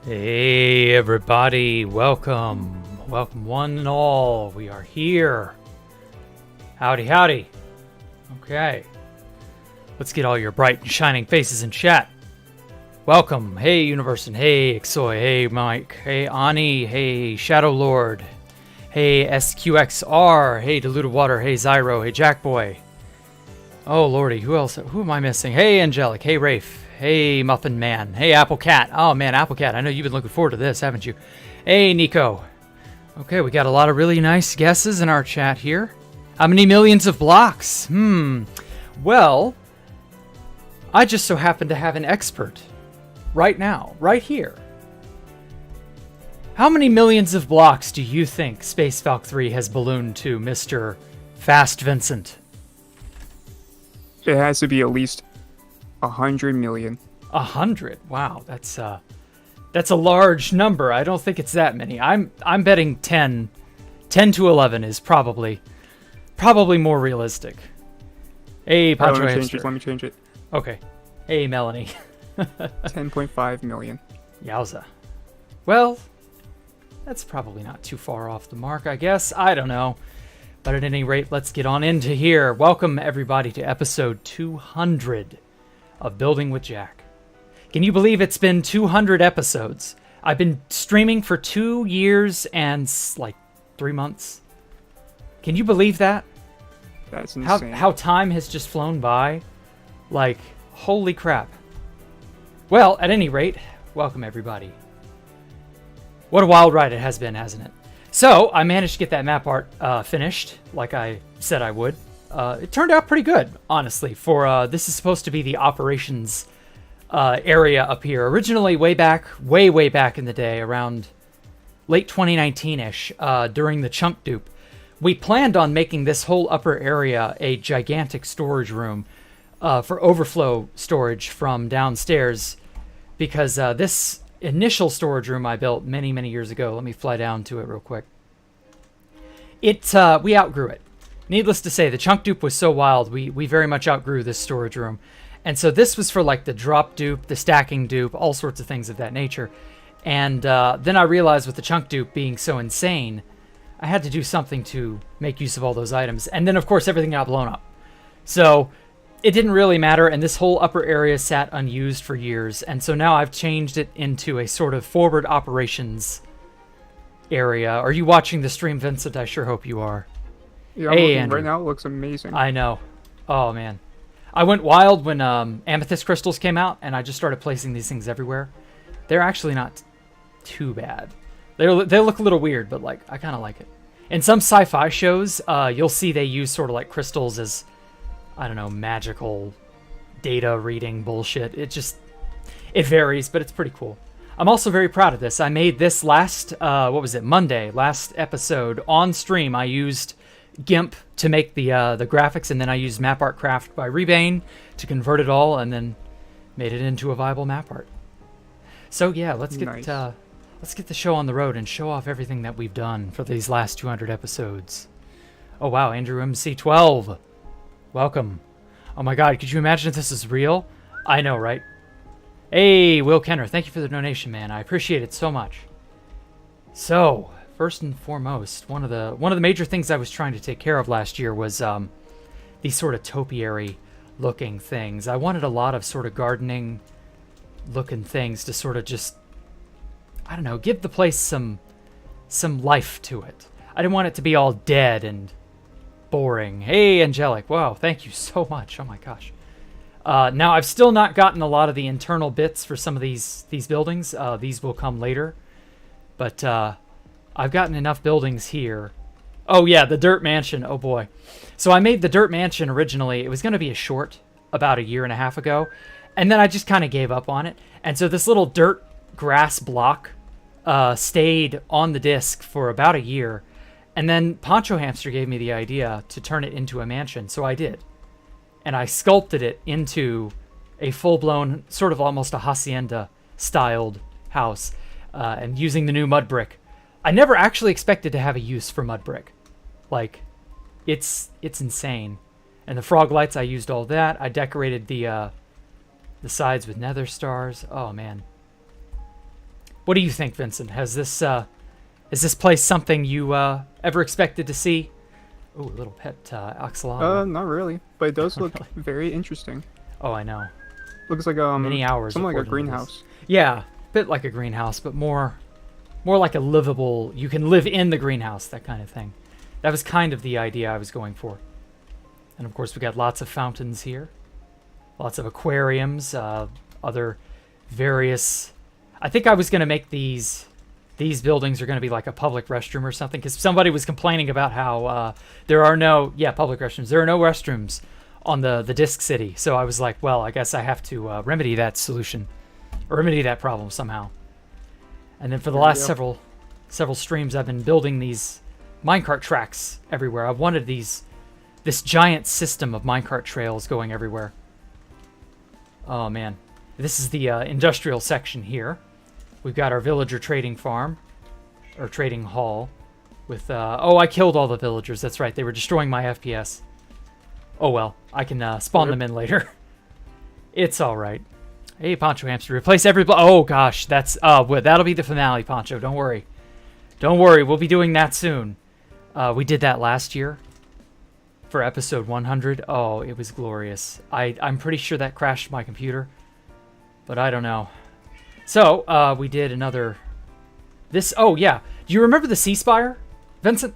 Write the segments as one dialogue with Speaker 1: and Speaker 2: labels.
Speaker 1: Hey everybody, welcome one and all, we are here. Howdy. Okay, let's get all your bright and shining faces in chat. Welcome, hey Universe, and hey Ixoy, hey Mike, hey Ani, hey Shadow Lord, hey SQXR, hey Diluted Water, hey Zyro, hey Jackboy. Oh lordy, who am I missing? Hey Angelic, hey Rafe. Hey, Muffin Man. Hey, Apple Cat. Oh, man, Apple Cat. I know you've been looking forward to this, haven't you? Hey, Nico. Okay, we got a lot of really nice guesses in our chat here. How many millions of blocks? Well, I just so happen to have an expert right now, right here. How many millions of blocks do you think Space Valk 3 has ballooned to, Mr. Fast Vincent?
Speaker 2: It has to be at least 100 million.
Speaker 1: 100? Wow, that's a large number. I don't think it's that many. I'm betting 10 to 11 is probably more realistic. Hey, Pancho
Speaker 2: Let me change it.
Speaker 1: Okay. Hey, Melanie.
Speaker 2: 10.5 million.
Speaker 1: Yowza. Well, that's probably not too far off the mark, I guess. I don't know. But at any rate, let's get on into here. Welcome, everybody, to episode 200 of Building with Jack. Can you believe it's been 200 episodes? I've been streaming for 2 years and like 3 months. Can you believe that?
Speaker 2: That's insane.
Speaker 1: How time has just flown by. Like, holy crap. Well, at any rate, welcome everybody. What a wild ride it has been, hasn't it? So, I managed to get that map art finished, like I said I would. It turned out pretty good, honestly, for this is supposed to be the operations area up here. Originally, way back in the day, around late 2019-ish, during the chunk dupe, we planned on making this whole upper area a gigantic storage room for overflow storage from downstairs, because this initial storage room I built many years ago, let me fly down to it real quick, we outgrew it. Needless to say, the chunk dupe was so wild, we very much outgrew this storage room. And so this was for like the drop dupe, the stacking dupe, all sorts of things of that nature. And then I realized with the chunk dupe being so insane, I had to do something to make use of all those items. And then of course everything got blown up. So it didn't really matter, and this whole upper area sat unused for years. And so now I've changed it into a sort of forward operations area. Are you watching the stream, Vincent? I sure hope you are.
Speaker 2: Yeah, I'm looking right now. It looks amazing.
Speaker 1: I know. Oh, man. I went wild when amethyst crystals came out, and I just started placing these things everywhere. They're actually not too bad. They look a little weird, but like I kind of like it. In some sci-fi shows, you'll see they use sort of like crystals as, I don't know, magical data reading bullshit. It varies, but it's pretty cool. I'm also very proud of this. I made this last, Monday, last episode on stream. I used GIMP to make the graphics, and then I used Map Art Craft by Rebane to convert it all, and then made it into a viable map art. So yeah, let's get the show on the road and show off everything that we've done for these last 200 episodes. Oh wow, Andrew MC12, welcome. Oh my God, could you imagine if this is real? I know, right? Hey, Will Kenner, thank you for the donation, man. I appreciate it so much. So, first and foremost, one of the major things I was trying to take care of last year was these sort of topiary looking things. I wanted a lot of sort of gardening looking things to sort of just, I don't know, give the place some life to it. I didn't want it to be all dead and boring. Hey, Angelic, wow, thank you so much. Oh my gosh. Now, I've still not gotten a lot of the internal bits for some of these buildings. These will come later. But I've gotten enough buildings here. Oh, yeah, the Dirt Mansion. Oh, boy. So I made the Dirt Mansion originally. It was going to be a short about 1.5 years ago. And then I just kind of gave up on it. And so this little dirt grass block stayed on the disc for about 1 year. And then Poncho Hamster gave me the idea to turn it into a mansion. So I did. And I sculpted it into a full-blown, sort of almost a hacienda-styled house, and using the new mud brick. I never actually expected to have a use for mud brick. Like, it's insane. And the frog lights, I used all that. I decorated the sides with nether stars. Oh, man. What do you think, Vincent? Is this place something you ever expected to see? Oh, a little pet axolotl.
Speaker 2: Not really, but it does look
Speaker 1: Really?
Speaker 2: very interesting.
Speaker 1: Oh, I know.
Speaker 2: Looks like
Speaker 1: Many hours.
Speaker 2: something like a
Speaker 1: according to this.
Speaker 2: greenhouse.
Speaker 1: Yeah, bit like a greenhouse, but more like a livable. You can live in the greenhouse, that kind of thing. That was kind of the idea I was going for. And of course, we got lots of fountains here, lots of aquariums, other various. I think I was going to make these buildings are going to be like a public restroom or something, because somebody was complaining about how there are no public restrooms. There are no restrooms on the Disc City. So I was like, well, I guess I have to remedy that solution, or remedy that problem somehow. And then for the last several streams, I've been building these minecart tracks everywhere. I wanted this giant system of minecart trails going everywhere. Oh man, this is the industrial section here. We've got our villager trading farm, or trading hall, with oh, I killed all the villagers. That's right, they were destroying my FPS. Oh well, I can spawn them in later. It's all right. Hey, Poncho Hamster, replace everybody. Oh gosh, that's well, that'll be the finale, Poncho. Don't worry, we'll be doing that soon. We did that last year for episode 100. Oh, it was glorious. I'm pretty sure that crashed my computer, but I don't know. So we did another. Oh yeah, do you remember the Sea Spire, Vincent?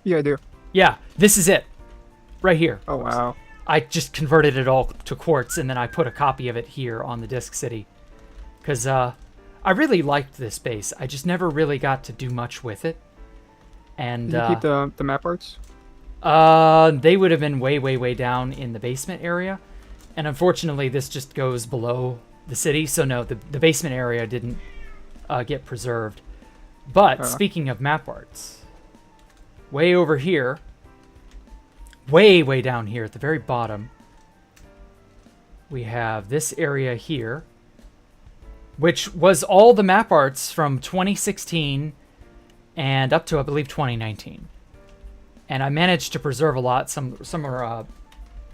Speaker 2: Yeah, I do.
Speaker 1: Yeah, this is it, right here.
Speaker 2: Oh wow.
Speaker 1: I just converted it all to quartz, and then I put a copy of it here on the Disc City. Because I really liked this base. I just never really got to do much with it. And
Speaker 2: Did you keep the map arts?
Speaker 1: they would have been way, way, way down in the basement area. And unfortunately, this just goes below the city. So no, the basement area didn't get preserved. But speaking of map arts, way over here, way, way down here at the very bottom, we have this area here, which was all the map arts from 2016 and up to, I believe, 2019. And I managed to preserve a lot. Some are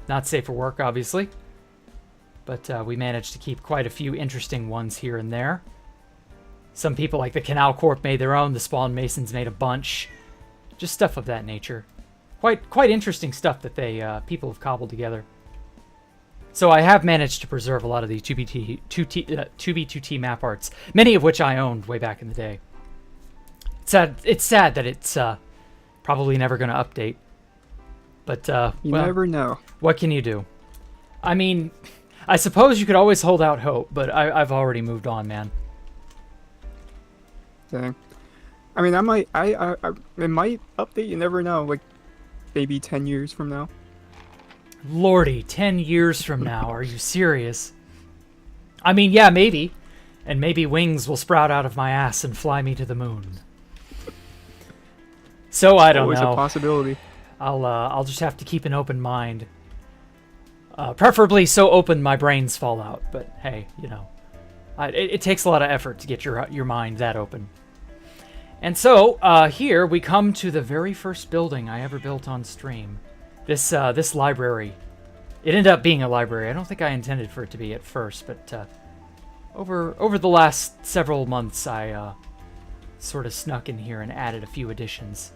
Speaker 1: not safe for work, obviously. But we managed to keep quite a few interesting ones here and there. Some people, like the Canal Corp, made their own. The Spawn Masons made a bunch. Just stuff of that nature. Quite interesting stuff that people have cobbled together. So I have managed to preserve a lot of these 2B2T map arts, many of which I owned way back in the day. It's sad that it's probably never going to update. But,
Speaker 2: you never know.
Speaker 1: What can you do? I mean, I suppose you could always hold out hope, but I've already moved on, man.
Speaker 2: Dang. I mean, it might update, you never know, like, maybe 10 years from now.
Speaker 1: Lordy, 10 years from now, are you serious? I mean, yeah, maybe. And maybe wings will sprout out of my ass and fly me to the moon. So I don't know.
Speaker 2: Always a possibility.
Speaker 1: I'll just have to keep an open mind. Preferably so open my brains fall out. But hey, you know, it takes a lot of effort to get your mind that open. And so here we come to the very first building I ever built on stream. This library. It ended up being a library. I don't think I intended for it to be at first, but over the last several months, I sort of snuck in here and added a few additions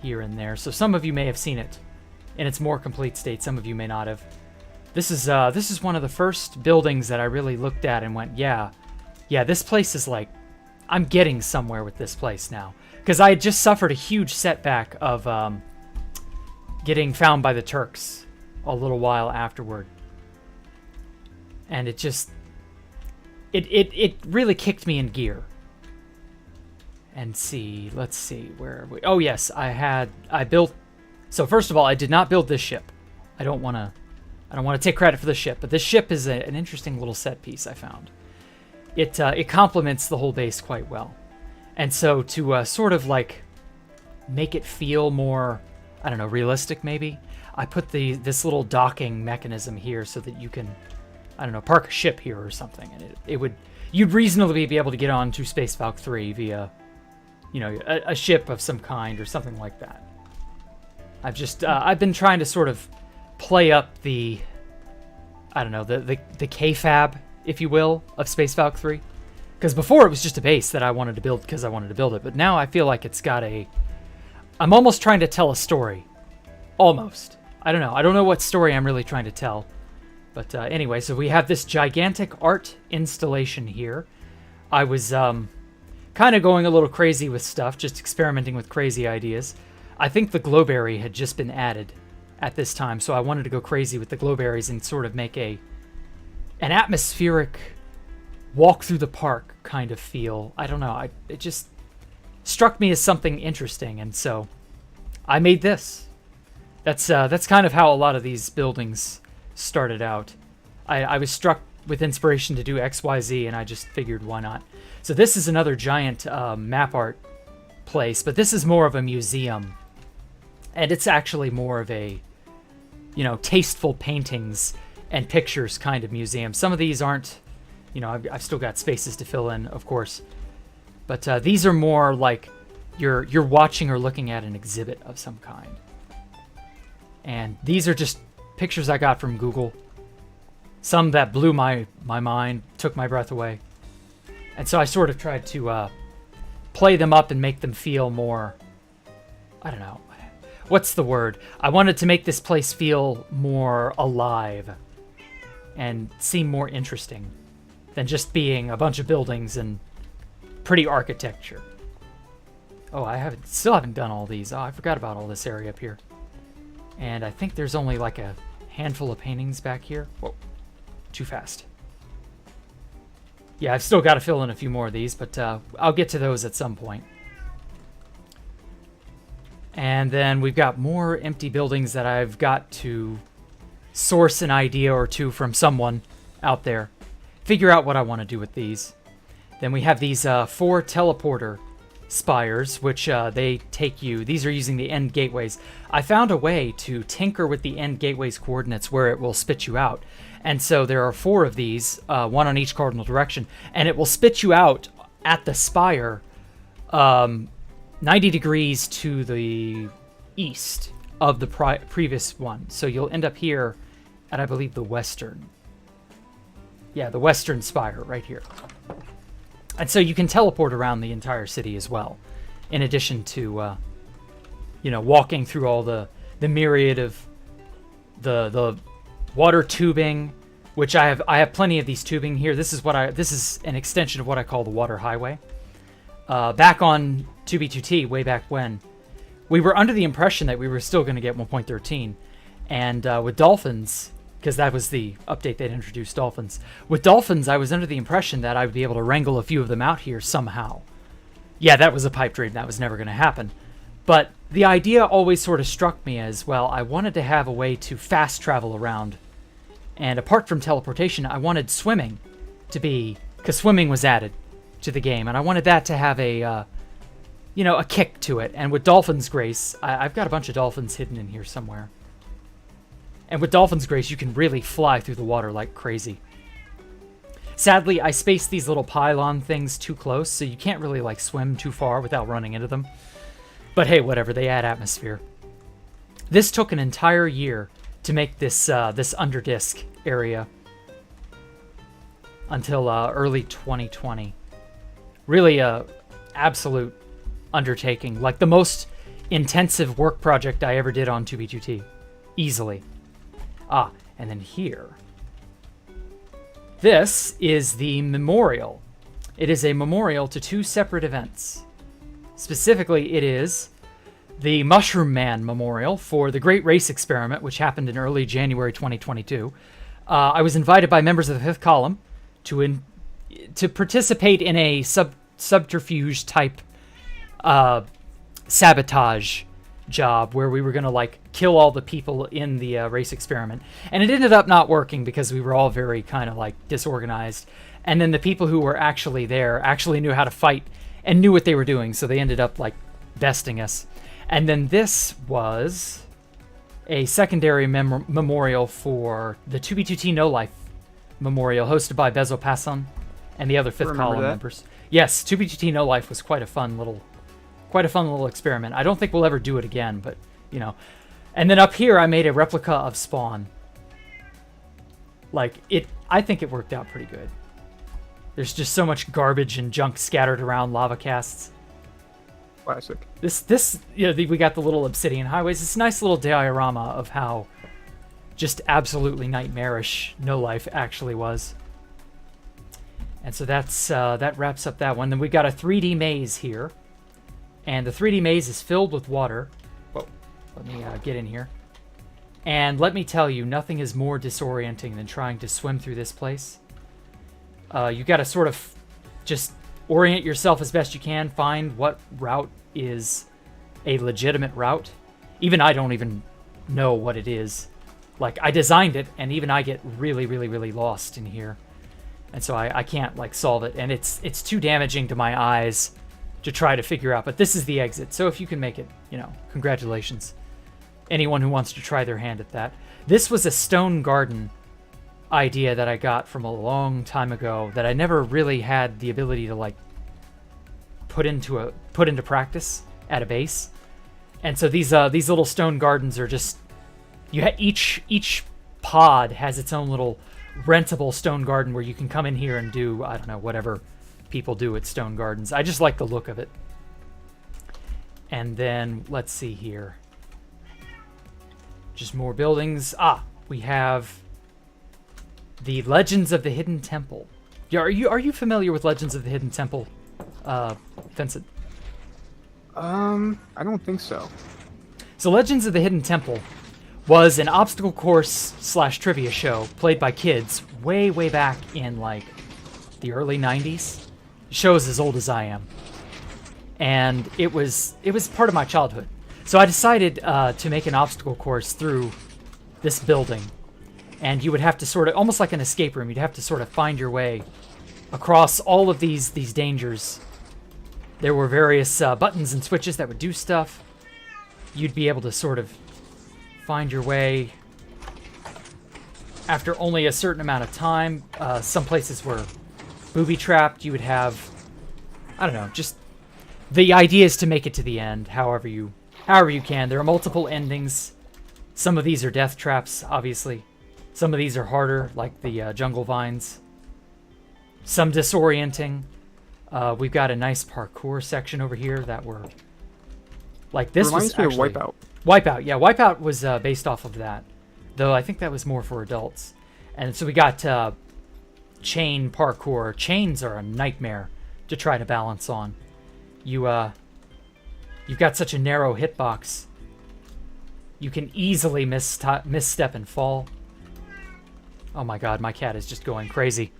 Speaker 1: here and there. So some of you may have seen it in its more complete state. Some of you may not have. This is one of the first buildings that I really looked at and went, yeah, this place is like, I'm getting somewhere with this place now. Because I had just suffered a huge setback of getting found by the Turks a little while afterward. And it just, it really kicked me in gear. And let's see, where are we? Oh yes, I built, so first of all, I did not build this ship. I don't want to take credit for the ship, but this ship is an interesting little set piece I found. It complements the whole base quite well. And so to sort of like make it feel more, I don't know, realistic maybe, I put this little docking mechanism here so that you can, I don't know, park a ship here or something, and you'd reasonably be able to get on to Space Valk 3 via, you know, a ship of some kind or something like that. I've been trying to sort of play up the, I don't know, the K-fab, if you will, of Space Valk 3. Because before it was just a base that I wanted to build because I wanted to build it. But now I feel like it's got a... I'm almost trying to tell a story. Almost. I don't know. I don't know what story I'm really trying to tell. But anyway, so we have this gigantic art installation here. I was kind of going a little crazy with stuff, just experimenting with crazy ideas. I think the glowberry had just been added at this time, so I wanted to go crazy with the glowberries and sort of make an atmospheric walk through the park kind of feel. I don't know. It just struck me as something interesting, and so I made this. That's kind of how a lot of these buildings started out. I was struck with inspiration to do XYZ, and I just figured, why not? So this is another giant map art place, but this is more of a museum. And it's actually more of a, you know, tasteful paintings and pictures kind of museum. Some of these aren't, you know, I've still got spaces to fill in, of course. But these are more like you're watching or looking at an exhibit of some kind. And these are just pictures I got from Google. Some that blew my mind, took my breath away. And so I sort of tried to play them up and make them feel more, I don't know, what's the word? I wanted to make this place feel more alive and seem more interesting than just being a bunch of buildings and pretty architecture. Oh, still haven't done all these. Oh, I forgot about all this area up here. And I think there's only like a handful of paintings back here. Whoa, too fast. Yeah, I've still got to fill in a few more of these, but I'll get to those at some point. And then we've got more empty buildings that I've got to source an idea or two from someone out there. Figure out what I want to do with these. Then we have these 4 teleporter spires, which they take you. These are using the end gateways. I found a way to tinker with the end gateways coordinates where it will spit you out. And so there are 4 of these, one on each cardinal direction, and it will spit you out at the spire 90 degrees to the east of the previous one. So you'll end up here at, I believe, the western. Yeah, the western spire right here. And so you can teleport around the entire city as well, in addition to, you know, walking through all the myriad of the water tubing, which I have plenty of these tubing here. This is an extension of what I call the water highway. Back on 2B2T, way back when, we were under the impression that we were still going to get 1.13, and with Dolphins, because that was the update that introduced Dolphins. With Dolphins, I was under the impression that I would be able to wrangle a few of them out here somehow. Yeah, that was a pipe dream. That was never going to happen. But the idea always sort of struck me as, well, I wanted to have a way to fast travel around. And apart from teleportation, I wanted swimming to be, because swimming was added to the game, and I wanted that to have a, you know, a kick to it. And with Dolphin's Grace, I've got a bunch of dolphins hidden in here somewhere. And with Dolphin's Grace, you can really fly through the water like crazy. Sadly, I spaced these little pylon things too close, so you can't really like swim too far without running into them. But hey, whatever, they add atmosphere. This took an entire year to make this this underdisk area until early 2020. Really a absolute undertaking, like the most intensive work project I ever did on 2B2T. Easily. Ah, and then here. This is the memorial. It is a memorial to 2 separate events. Specifically, it is the Mushroom Man Memorial for the Great Race Experiment, which happened in early January 2022. I was invited by members of the 5th Column to participate in a subterfuge type sabotage job where we were going to like kill all the people in the race experiment, and it ended up not working because we were all very kind of like disorganized, and then the people who were actually there actually knew how to fight and knew what they were doing, so they ended up like besting us. And then this was a secondary memorial for the 2B2T No Life Memorial hosted by Bezo Passon and the other 5th Column members. Yes, 2B2T No Life was quite a fun little experiment. I don't think we'll ever do it again, but, you know. And then up here, I made a replica of Spawn. Like, I think it worked out pretty good. There's just so much garbage and junk scattered around lava casts.
Speaker 2: Classic.
Speaker 1: We got the little obsidian highways. It's a nice little diorama of how just absolutely nightmarish No Life actually was. And so that wraps up that one. Then we've got a 3D maze here. And the 3D maze is filled with water. Whoa, let me get in here. And let me tell you, nothing is more disorienting than trying to swim through this place. You got to sort of just orient yourself as best you can, find what route is a legitimate route. Even I don't even know what it is. Like, I designed it, and even I get really, really, really lost in here. And so I can't, like, solve it. And it's too damaging to my eyes to try to figure out. But this is the exit. So if you can make it, congratulations. Anyone who wants to try their hand at that. This was a stone garden idea that I got from a long time ago that I never really had the ability to, like, put into practice at a base. And so these little stone gardens are just... each pod has its own little rentable stone garden where you can come in here and do, I don't know, whatever people do at stone gardens. I just like the look of it. And then, let's see here. Just more buildings. We have the Legends of the Hidden Temple. Yeah, are you familiar with Legends of the Hidden Temple, Vincent?
Speaker 2: I don't think so.
Speaker 1: So Legends of the Hidden Temple was an obstacle course / trivia show played by kids way, way back in, like, the early 90s. The show is as old as I am. And it was part of my childhood. So I decided to make an obstacle course through this building. And you would have to sort of, almost like an escape room, you'd have to sort of find your way across all of these dangers. There were various buttons and switches that would do stuff. You'd be able to sort of find your way after only a certain amount of time. Some places were booby-trapped. You would have, I don't know, just the idea is to make it to the end, however you can. There are multiple endings. Some of these are death traps, obviously. Some of these are harder, like the jungle vines. Some disorienting. We've got a nice parkour section over here that were... Like, this was actually...
Speaker 2: Reminds me of Wipeout.
Speaker 1: Wipeout, yeah. Wipeout was based off of that. Though I think that was more for adults. And so we got chain parkour. Chains are a nightmare to try to balance on. You've got such a narrow hitbox. You can easily misstep and fall. Oh my god, my cat is just going crazy.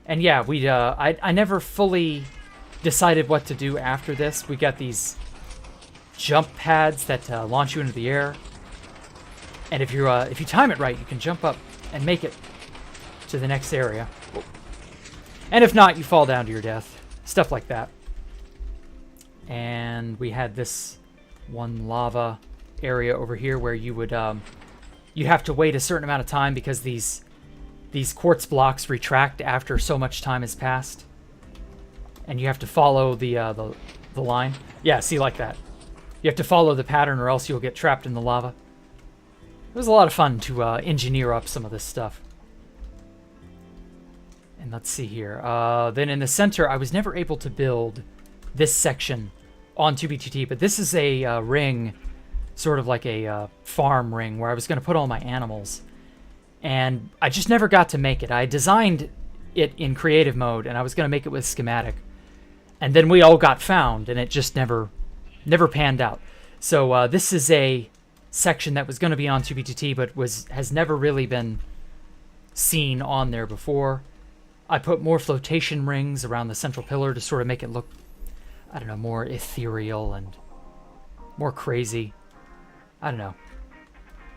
Speaker 1: And yeah, I never fully decided what to do after this. We got these jump pads that launch you into the air. And if you time it right, you can jump up and make it to the next area. And if not, you fall down to your death. Stuff like that. And we had this one lava area over here where you would you have to wait a certain amount of time because these quartz blocks retract after so much time has passed. And you have to follow the line. Yeah, see, like that. You have to follow the pattern or else you'll get trapped in the lava. It was a lot of fun to engineer up some of this stuff. And let's see here. Then in the center, I was never able to build this section on 2B2T, but this is a ring, sort of like a farm ring, where I was going to put all my animals. And I just never got to make it. I designed it in creative mode, and I was going to make it with schematic. And then we all got found, and it just never panned out. So this is a section that was going to be on 2B2T, but has never really been seen on there before. I put more flotation rings around the central pillar to sort of make it look, I don't know, more ethereal and more crazy. I don't know.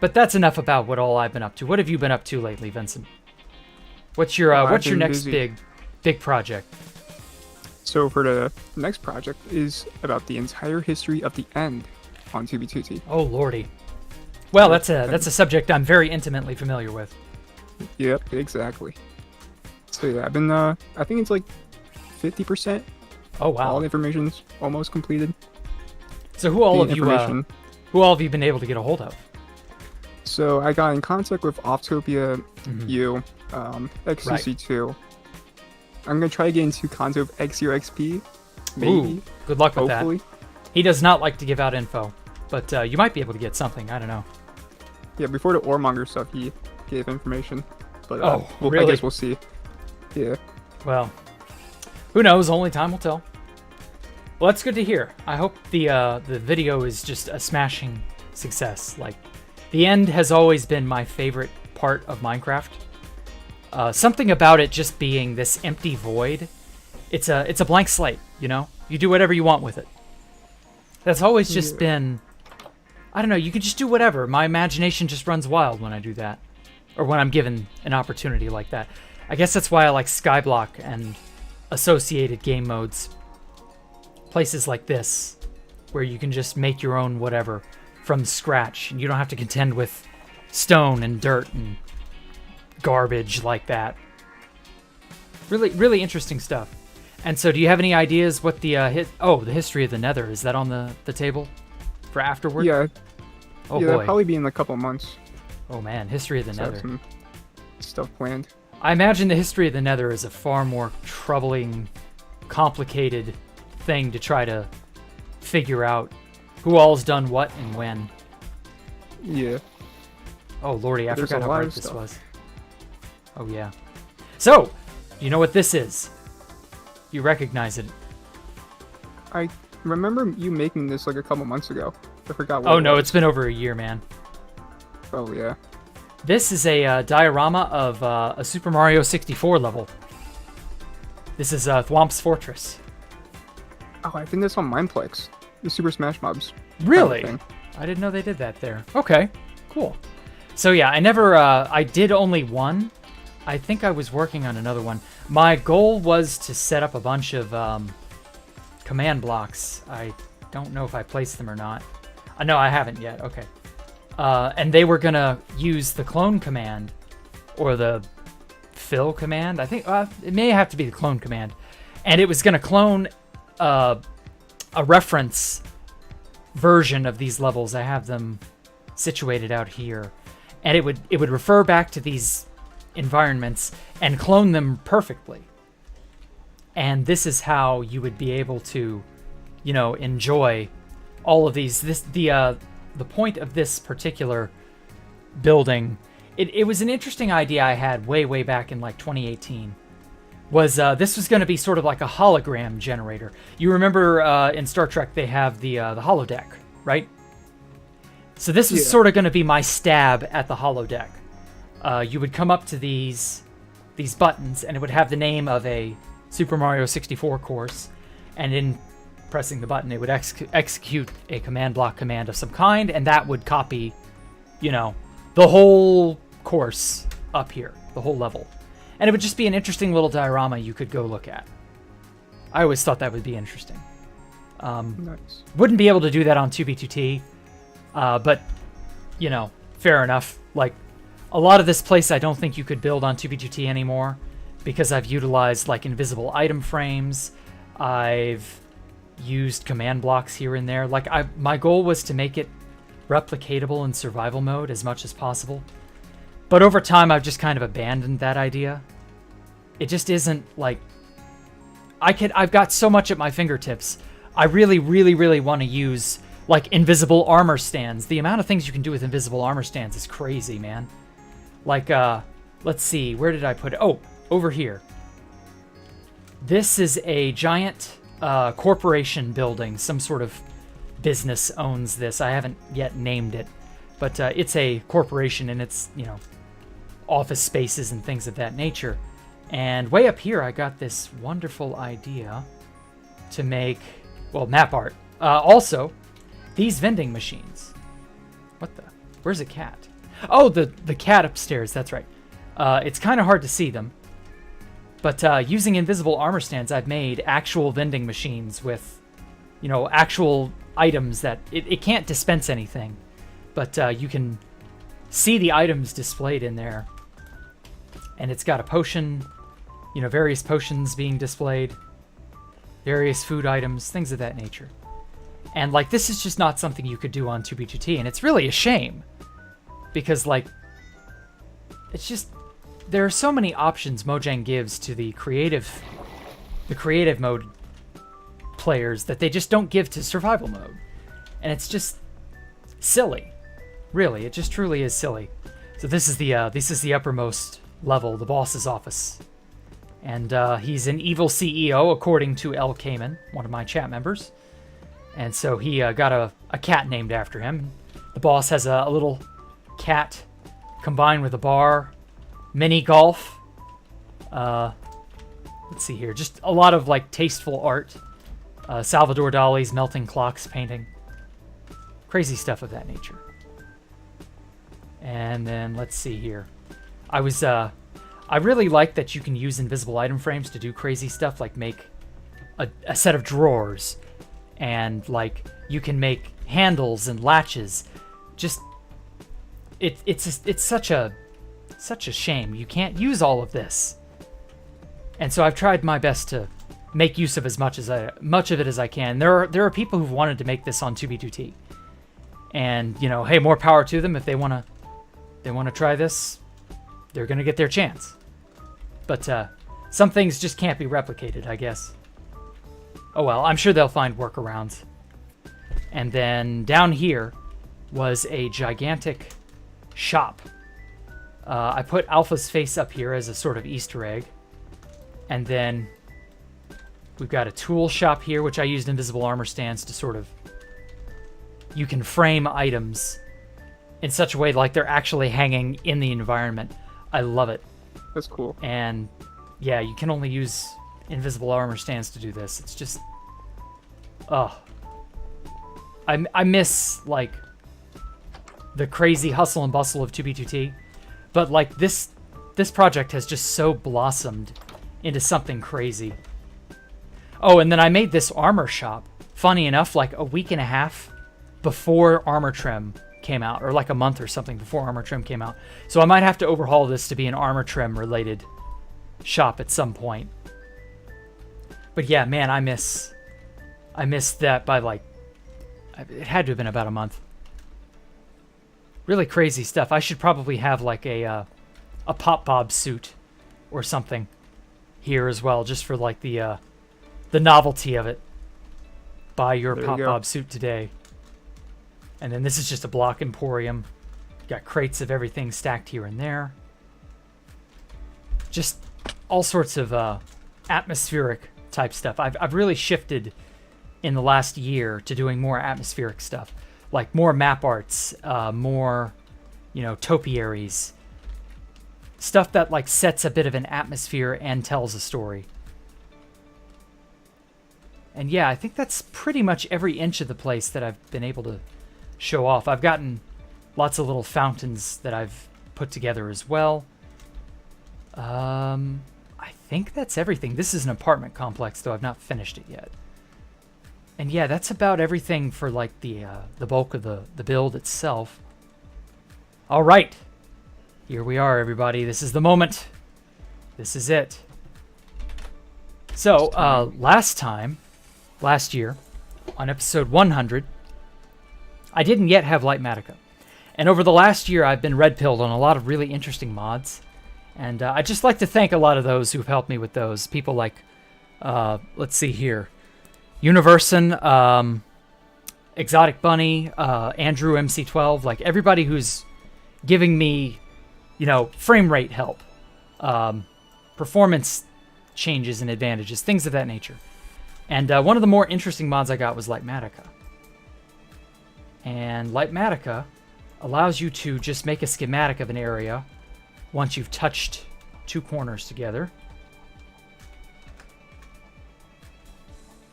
Speaker 1: But that's enough about what all I've been up to. What have you been up to lately, Vincent? What's your next
Speaker 2: busy.
Speaker 1: big project?
Speaker 2: So for the next project is about the entire history of the end on 2B2T.
Speaker 1: Oh lordy. Well, that's a subject I'm very intimately familiar with.
Speaker 2: Yep, exactly. So yeah, I've been I think it's like 50%.
Speaker 1: Oh wow.
Speaker 2: All the information's almost completed.
Speaker 1: So who all have you been able to get a hold of?
Speaker 2: So I got in contact with Oftopia U, XCC2, I'm gonna try to get into Konzo of X or XP. Maybe.
Speaker 1: Ooh, good luck with
Speaker 2: Hopefully.
Speaker 1: that. He does not like to give out info, but you might be able to get something. I don't know.
Speaker 2: Yeah, before the Oremonger stuff, he gave information. But
Speaker 1: Oh,
Speaker 2: I
Speaker 1: really?
Speaker 2: guess we'll see. Yeah.
Speaker 1: Well, who knows? Only time will tell. Well, that's good to hear. I hope the video is just a smashing success. Like, the end has always been my favorite part of Minecraft. Something about it just being this empty void. It's a blank slate, you know? You do whatever you want with it. That's always just been... I don't know, you could just do whatever. My imagination just runs wild when I do that. Or when I'm given an opportunity like that. I guess that's why I like Skyblock and associated game modes. Places like this, where you can just make your own whatever from scratch, and you don't have to contend with stone and dirt and garbage like that. Really, really interesting stuff. And so, do you have any ideas what the the history of the Nether, is that on the table for afterward?
Speaker 2: Yeah.
Speaker 1: Oh
Speaker 2: yeah,
Speaker 1: boy.
Speaker 2: that'll probably be in a couple months.
Speaker 1: Oh man, history of the
Speaker 2: So I have
Speaker 1: Nether.
Speaker 2: some stuff planned.
Speaker 1: I imagine the history of the Nether is a far more troubling, complicated thing to try to figure out who all's done what and when.
Speaker 2: Yeah.
Speaker 1: Oh lordy, I
Speaker 2: There's
Speaker 1: forgot
Speaker 2: a
Speaker 1: how
Speaker 2: lot
Speaker 1: bright
Speaker 2: of
Speaker 1: this
Speaker 2: stuff.
Speaker 1: was. Oh yeah. So, you know what this is? You recognize it.
Speaker 2: I remember you making this like a couple months ago. I forgot what
Speaker 1: Oh
Speaker 2: it
Speaker 1: no,
Speaker 2: was.
Speaker 1: it's been over a year, man.
Speaker 2: Oh, yeah.
Speaker 1: This is a diorama of a Super Mario 64 level. This is Thwomp's Fortress.
Speaker 2: Oh, I think that's on Mineplex. The Super Smash Mobs.
Speaker 1: Really?
Speaker 2: thing.
Speaker 1: I didn't know they did that there. Okay, cool. So yeah, I did only one. I think I was working on another one. My goal was to set up a bunch of command blocks. I don't know if I placed them or not. No, I haven't yet. Okay. And they were gonna use the clone command or the fill command. I think it may have to be the clone command, and it was gonna clone a reference version of these levels. I have them situated out here, and it would refer back to these environments and clone them perfectly. And this is how you would be able to, enjoy all of these. The point of this particular building, it was an interesting idea I had way back in like 2018. Was this was going to be sort of like a hologram generator. You remember in Star Trek they have the holodeck, right? So this was sort of going to be my stab at the holodeck. You would come up to these buttons, and it would have the name of a Super Mario 64 course, and in pressing the button, it would execute a command block command of some kind, and that would copy, the whole course up here, the whole level. And it would just be an interesting little diorama you could go look at. I always thought that would be interesting.
Speaker 2: Nice.
Speaker 1: Wouldn't be able to do that on 2B2T, but, fair enough. Like, a lot of this place I don't think you could build on 2B2T anymore, because I've utilized, like, invisible item frames. I've used command blocks here and there. Like, my goal was to make it replicatable in survival mode as much as possible. But over time, I've just kind of abandoned that idea. It just isn't, like... I've got so much at my fingertips. I really want to use, like, invisible armor stands. The amount of things you can do with invisible armor stands is crazy, man. Like, let's see, where did I put it? Oh, over here. This is a giant corporation building. Some sort of business owns this. I haven't yet named it, but it's a corporation, and it's, office spaces and things of that nature. And way up here, I got this wonderful idea to make, well, map art. Also, these vending machines. What the? Where's a cat? Oh, the cat upstairs. That's right. It's kind of hard to see them. But using invisible armor stands, I've made actual vending machines with, actual items that... It can't dispense anything. But you can see the items displayed in there. And it's got a potion, various potions being displayed. Various food items, things of that nature. And, like, this is just not something you could do on 2B2T. And it's really a shame. Because, like, it's just... there are so many options Mojang gives to the creative mode players that they just don't give to survival mode. And it's just silly. Really, it just truly is silly. So this is the uppermost level, the boss's office. And he's an evil CEO, according to L. Kamen, one of my chat members. And so he got a cat named after him. The boss has a little cat combined with a bar, mini golf. Let's see here, just a lot of like tasteful art. Salvador Dali's melting clocks painting. Crazy stuff of that nature. And then let's see here. I really like that you can use invisible item frames to do crazy stuff, like make a set of drawers, and like you can make handles and latches. Just it's such a shame you can't use all of this. And so I've tried my best to make use of as much of it as I can. There are people who've wanted to make this on 2B2T, and you know, hey, more power to them. If they want to try this, they're gonna get their chance. But some things just can't be replicated, I guess. Oh well, I'm sure they'll find workarounds. And then down here was a gigantic shop. I put Alpha's face up here as a sort of Easter egg. And then we've got a tool shop here, which I used invisible armor stands to sort of... You can frame items in such a way like they're actually hanging in the environment. I love it.
Speaker 2: That's cool.
Speaker 1: And yeah, you can only use invisible armor stands to do this. It's just... I miss, like, the crazy hustle and bustle of 2B2T. But, like, this project has just so blossomed into something crazy. Oh, and then I made this armor shop, funny enough, like a week and a half before Armor Trim came out, or like a month or something before Armor Trim came out. So I might have to overhaul this to be an Armor Trim related shop at some point. But yeah, man, I miss that by like, it had to have been about a month. Really crazy stuff. I should probably have like a Pop Bob suit or something here as well, just for like the novelty of it. Buy your Pop Bob suit today. And then this is just a block emporium. Got crates of everything stacked here and there. Just all sorts of atmospheric type stuff. I've really shifted in the last year to doing more atmospheric stuff, like more map arts, more, you know, topiaries, stuff that like sets a bit of an atmosphere and tells a story. And yeah, I think that's pretty much every inch of the place that I've been able to show off. I've gotten lots of little fountains that I've put together as well. I think that's everything. This is an apartment complex, though I've not finished it yet. And yeah, that's about everything for like the bulk of the build itself. All right, here we are, everybody. This is the moment. This is it. So last year, on episode 100, I didn't yet have Lightmatica. And over the last year, I've been red-pilled on a lot of really interesting mods. And I'd just like to thank a lot of those who've helped me with those. People like, let's see here, Universin, Exotic Bunny, Andrew MC12, like everybody who's giving me, you know, frame rate help, performance changes and advantages, things of that nature. And one of the more interesting mods I got was Lightmatica. And Lightmatica allows you to just make a schematic of an area once you've touched two corners together.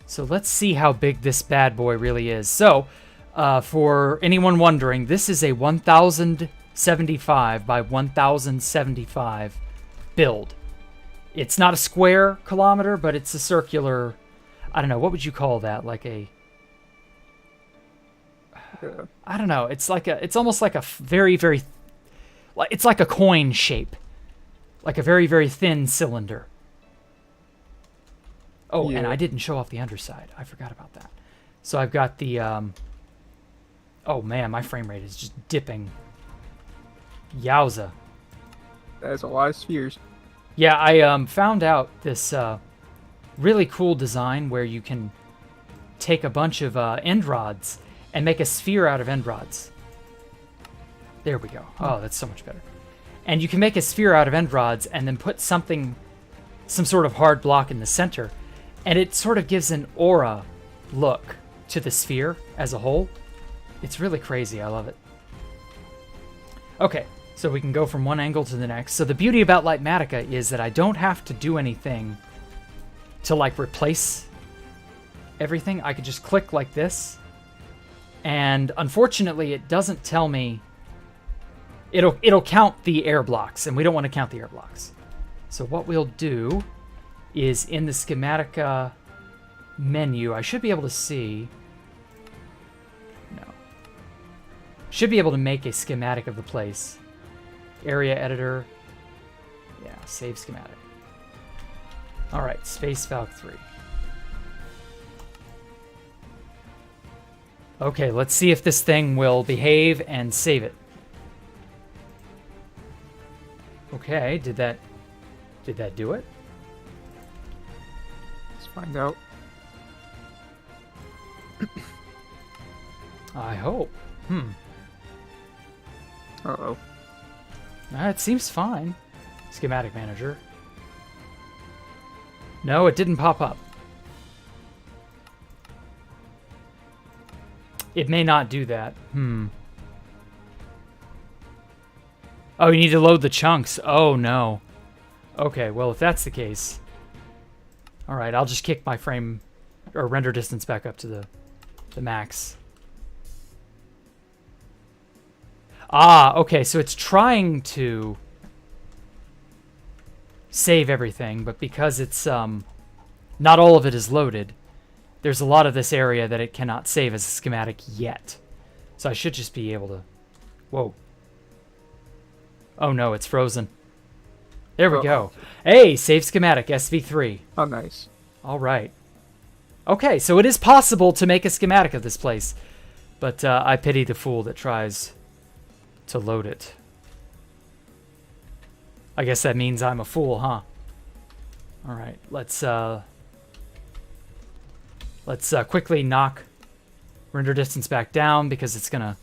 Speaker 1: So let's see how big this bad boy really is. So, for anyone wondering, this is a 1075 by 1075 build. It's not a square kilometer, but it's a circular, I don't know, what would you call that? Like a... I don't know. It's like it's almost like a very, very, it's like a coin shape, like a very, very thin cylinder. Oh, yeah. And I didn't show off the underside. I forgot about that. So I've got the, oh man, my frame rate is just dipping. Yowza.
Speaker 2: That's a lot of spheres.
Speaker 1: Yeah, I found out this really cool design where you can take a bunch of end rods and make a sphere out of end rods. There we go. Oh, that's so much better. And you can make a sphere out of end rods and then put some sort of hard block in the center, and it sort of gives an aura look to the sphere as a whole. It's really crazy. I love it. Okay, so we can go from one angle to the next. So the beauty about Lightmatica is that I don't have to do anything to like replace everything. I could just click like this, and unfortunately it doesn't tell me. It'll count the air blocks, and we don't want to count the air blocks. So what we'll do is in the Schematica menu, I should be able to see. No. Should be able to make a schematic of the place. Area editor. Yeah, save schematic. All right, space Valk 3. Okay, let's see if this thing will behave and save it. Okay, did that do it?
Speaker 2: Let's find out.
Speaker 1: I hope.
Speaker 2: Uh-oh.
Speaker 1: It seems fine. Schematic manager. No, it didn't pop up. It may not do that. Oh, you need to load the chunks. Oh, no. Okay, well, if that's the case... Alright, I'll just kick my frame... or render distance back up to the max. Ah, okay, so it's trying to save everything, but because it's, not all of it is loaded, there's a lot of this area that it cannot save as a schematic yet. So I should just be able to... Whoa. Oh no, it's frozen. There we go. Hey, save schematic, SV3.
Speaker 2: Oh, nice.
Speaker 1: All right. Okay, so it is possible to make a schematic of this place, but I pity the fool that tries to load it. I guess that means I'm a fool, huh? All right, let's quickly knock render distance back down because it's gonna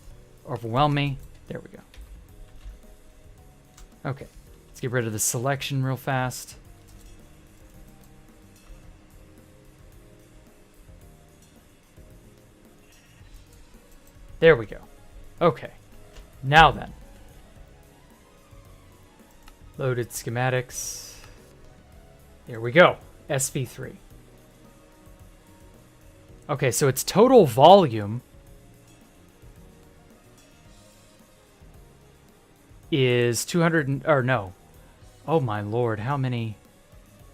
Speaker 1: overwhelm me. There we go. Okay, let's get rid of the selection real fast. There we go. Okay, now then. Loaded schematics. There we go. SV3. Okay, so its total volume is 200, or no. Oh my lord, how many?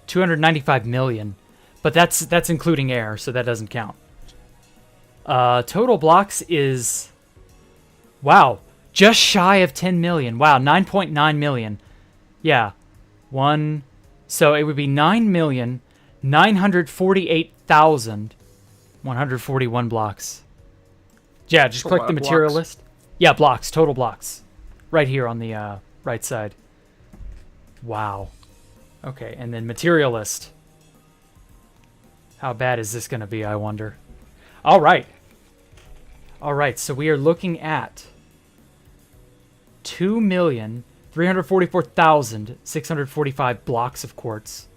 Speaker 1: 295 million. But that's including air, so that doesn't count. Total blocks is, wow, just shy of 10 million. Wow, 9.9 million. Yeah. So it would be 9,948,141 blocks. Yeah, just click the material list. Yeah, blocks, total blocks. Right here on the right side. Wow. Okay, and then material list. How bad is this going to be, I wonder? All right. All right, so we are looking at 2,344,645 blocks of quartz.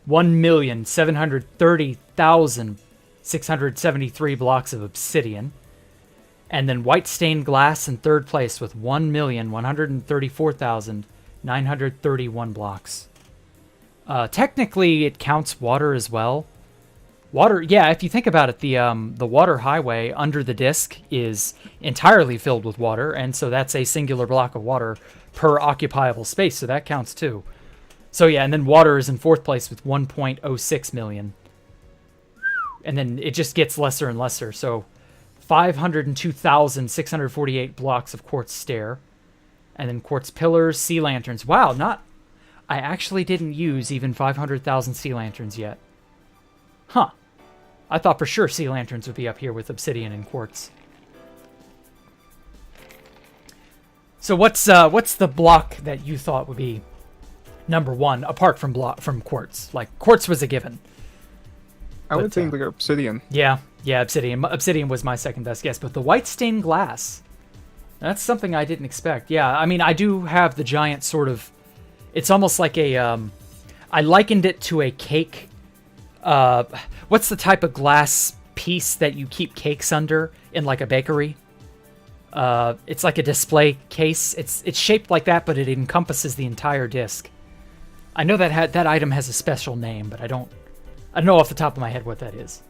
Speaker 1: 1,730,673 blocks of obsidian. And then white stained glass in third place with 1,134,931 blocks. Technically, it counts water as well. Water, yeah, if you think about it, the water highway under the disk is entirely filled with water, and so that's a singular block of water per occupiable space, so that counts too. So yeah, and then water is in fourth place with 1.06 million. And then it just gets lesser and lesser, so 502,648 blocks of quartz stair. And then quartz pillars, sea lanterns. Wow, I actually didn't use even 500,000 sea lanterns yet. Huh. I thought for sure sea lanterns would be up here with obsidian and quartz. So what's the block that you thought would be number one apart from quartz? Like quartz was a given.
Speaker 2: I would think like obsidian.
Speaker 1: Yeah, obsidian. Obsidian was my second best guess, but the white stained glass, that's something I didn't expect. Yeah, I mean, I do have the giant sort of, it's almost like a, I likened it to a cake. What's the type of glass piece that you keep cakes under in like a bakery? It's like a display case. It's shaped like that, but it encompasses the entire disc. I know that item has a special name, but I don't know off the top of my head what that is.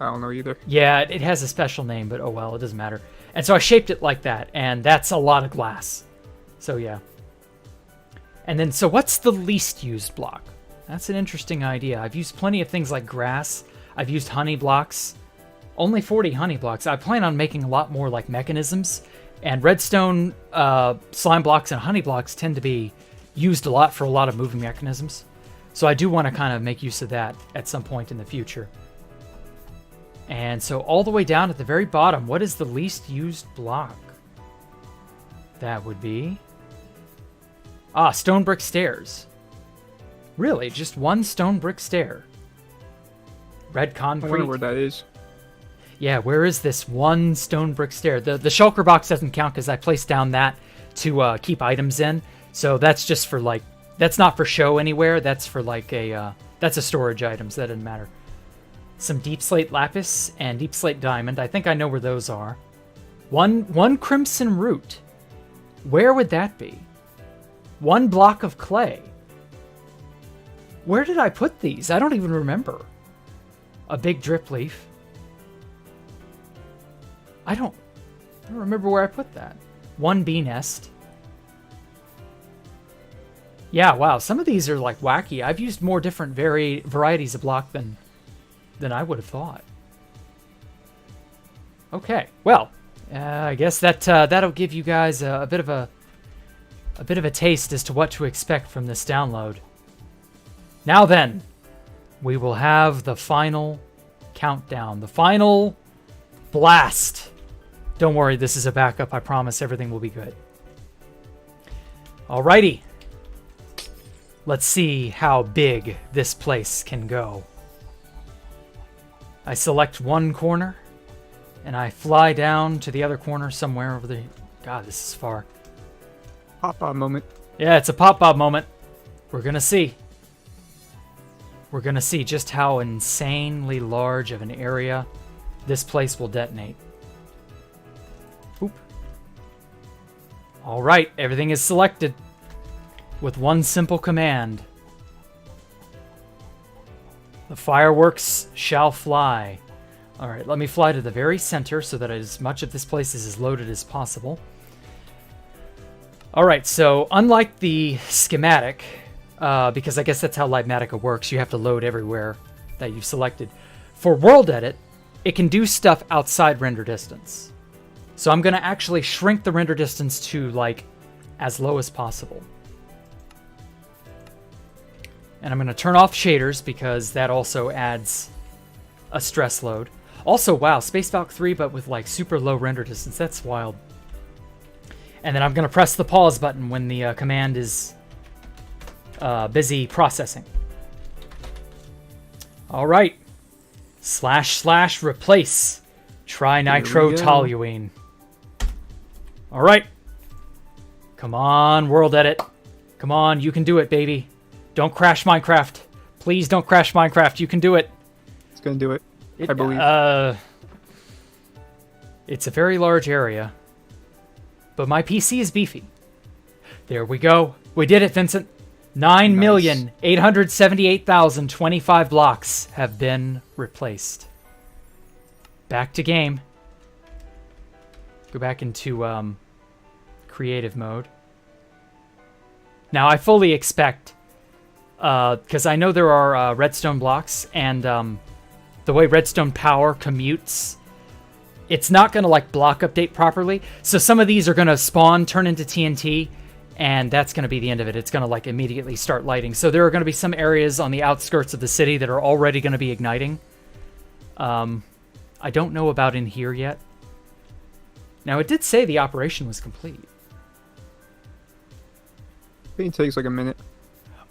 Speaker 2: I don't know either.
Speaker 1: Yeah, it has a special name, but oh well, it doesn't matter. And so I shaped it like that, and that's a lot of glass. So yeah. And then, so what's the least used block? That's an interesting idea. I've used plenty of things like grass. I've used honey blocks. Only 40 honey blocks. I plan on making a lot more like mechanisms. And redstone slime blocks and honey blocks tend to be used a lot for a lot of moving mechanisms. So I do want to kind of make use of that at some point in the future. And so all the way down at the very bottom, what is the least used block? That would be... stone brick stairs. Really, just one stone brick stair. Red concrete.
Speaker 2: I wonder where that is.
Speaker 1: Yeah, where is this one stone brick stair? The shulker box doesn't count because I placed down that to keep items in. So that's just for like, that's not for show anywhere. That's for like that's a storage item, so that doesn't matter. Some deep slate lapis and deep slate diamond. I think I know where those are. One crimson root. Where would that be? One block of clay. Where did I put these? I don't even remember. A big drip leaf. I don't remember where I put that. One bee nest. Yeah, wow. Some of these are like wacky. I've used more different varieties of block than I would have thought. Okay, well, I guess that'll give you guys a bit of a taste as to what to expect from this download. Now then, we will have the final countdown, the final blast. Don't worry, this is a backup. I promise everything will be good. Alrighty. Let's see how big this place can go. I select one corner, and I fly down to the other corner somewhere over the... God, this is far.
Speaker 2: Pop-up moment.
Speaker 1: Yeah, it's a pop-up moment. We're gonna see. We're gonna see just how insanely large of an area this place will detonate. Oop. All right, everything is selected with one simple command. The fireworks shall fly. All right, let me fly to the very center so that as much of this place is as loaded as possible. All right, so unlike the schematic, because I guess that's how Libmatica works, you have to load everywhere that you've selected. For World Edit, it can do stuff outside render distance. So I'm going to actually shrink the render distance to like as low as possible. And I'm going to turn off shaders because that also adds a stress load. Also, wow, Space Valk 3, but with like super low render distance. That's wild. And then I'm going to press the pause button when the command is busy processing. All right. / replace trinitrotoluene. All right. Come on, World Edit. Come on, you can do it, baby. Don't crash Minecraft. Please don't crash Minecraft. You can do it.
Speaker 2: It's gonna do it. I believe.
Speaker 1: It's a very large area. But my PC is beefy. There we go. We did it, Vincent. 9,878,025 blocks have been replaced. Back to game. Go back into creative mode. Now, I fully expect, because I know there are redstone blocks, and the way redstone power commutes, it's not going to like block update properly. So some of these are going to spawn, turn into TNT, and that's going to be the end of it. It's going to like immediately start lighting. So there are going to be some areas on the outskirts of the city that are already going to be igniting. I don't know about in here yet. Now, it did say the operation was complete.
Speaker 2: I think it takes like a minute.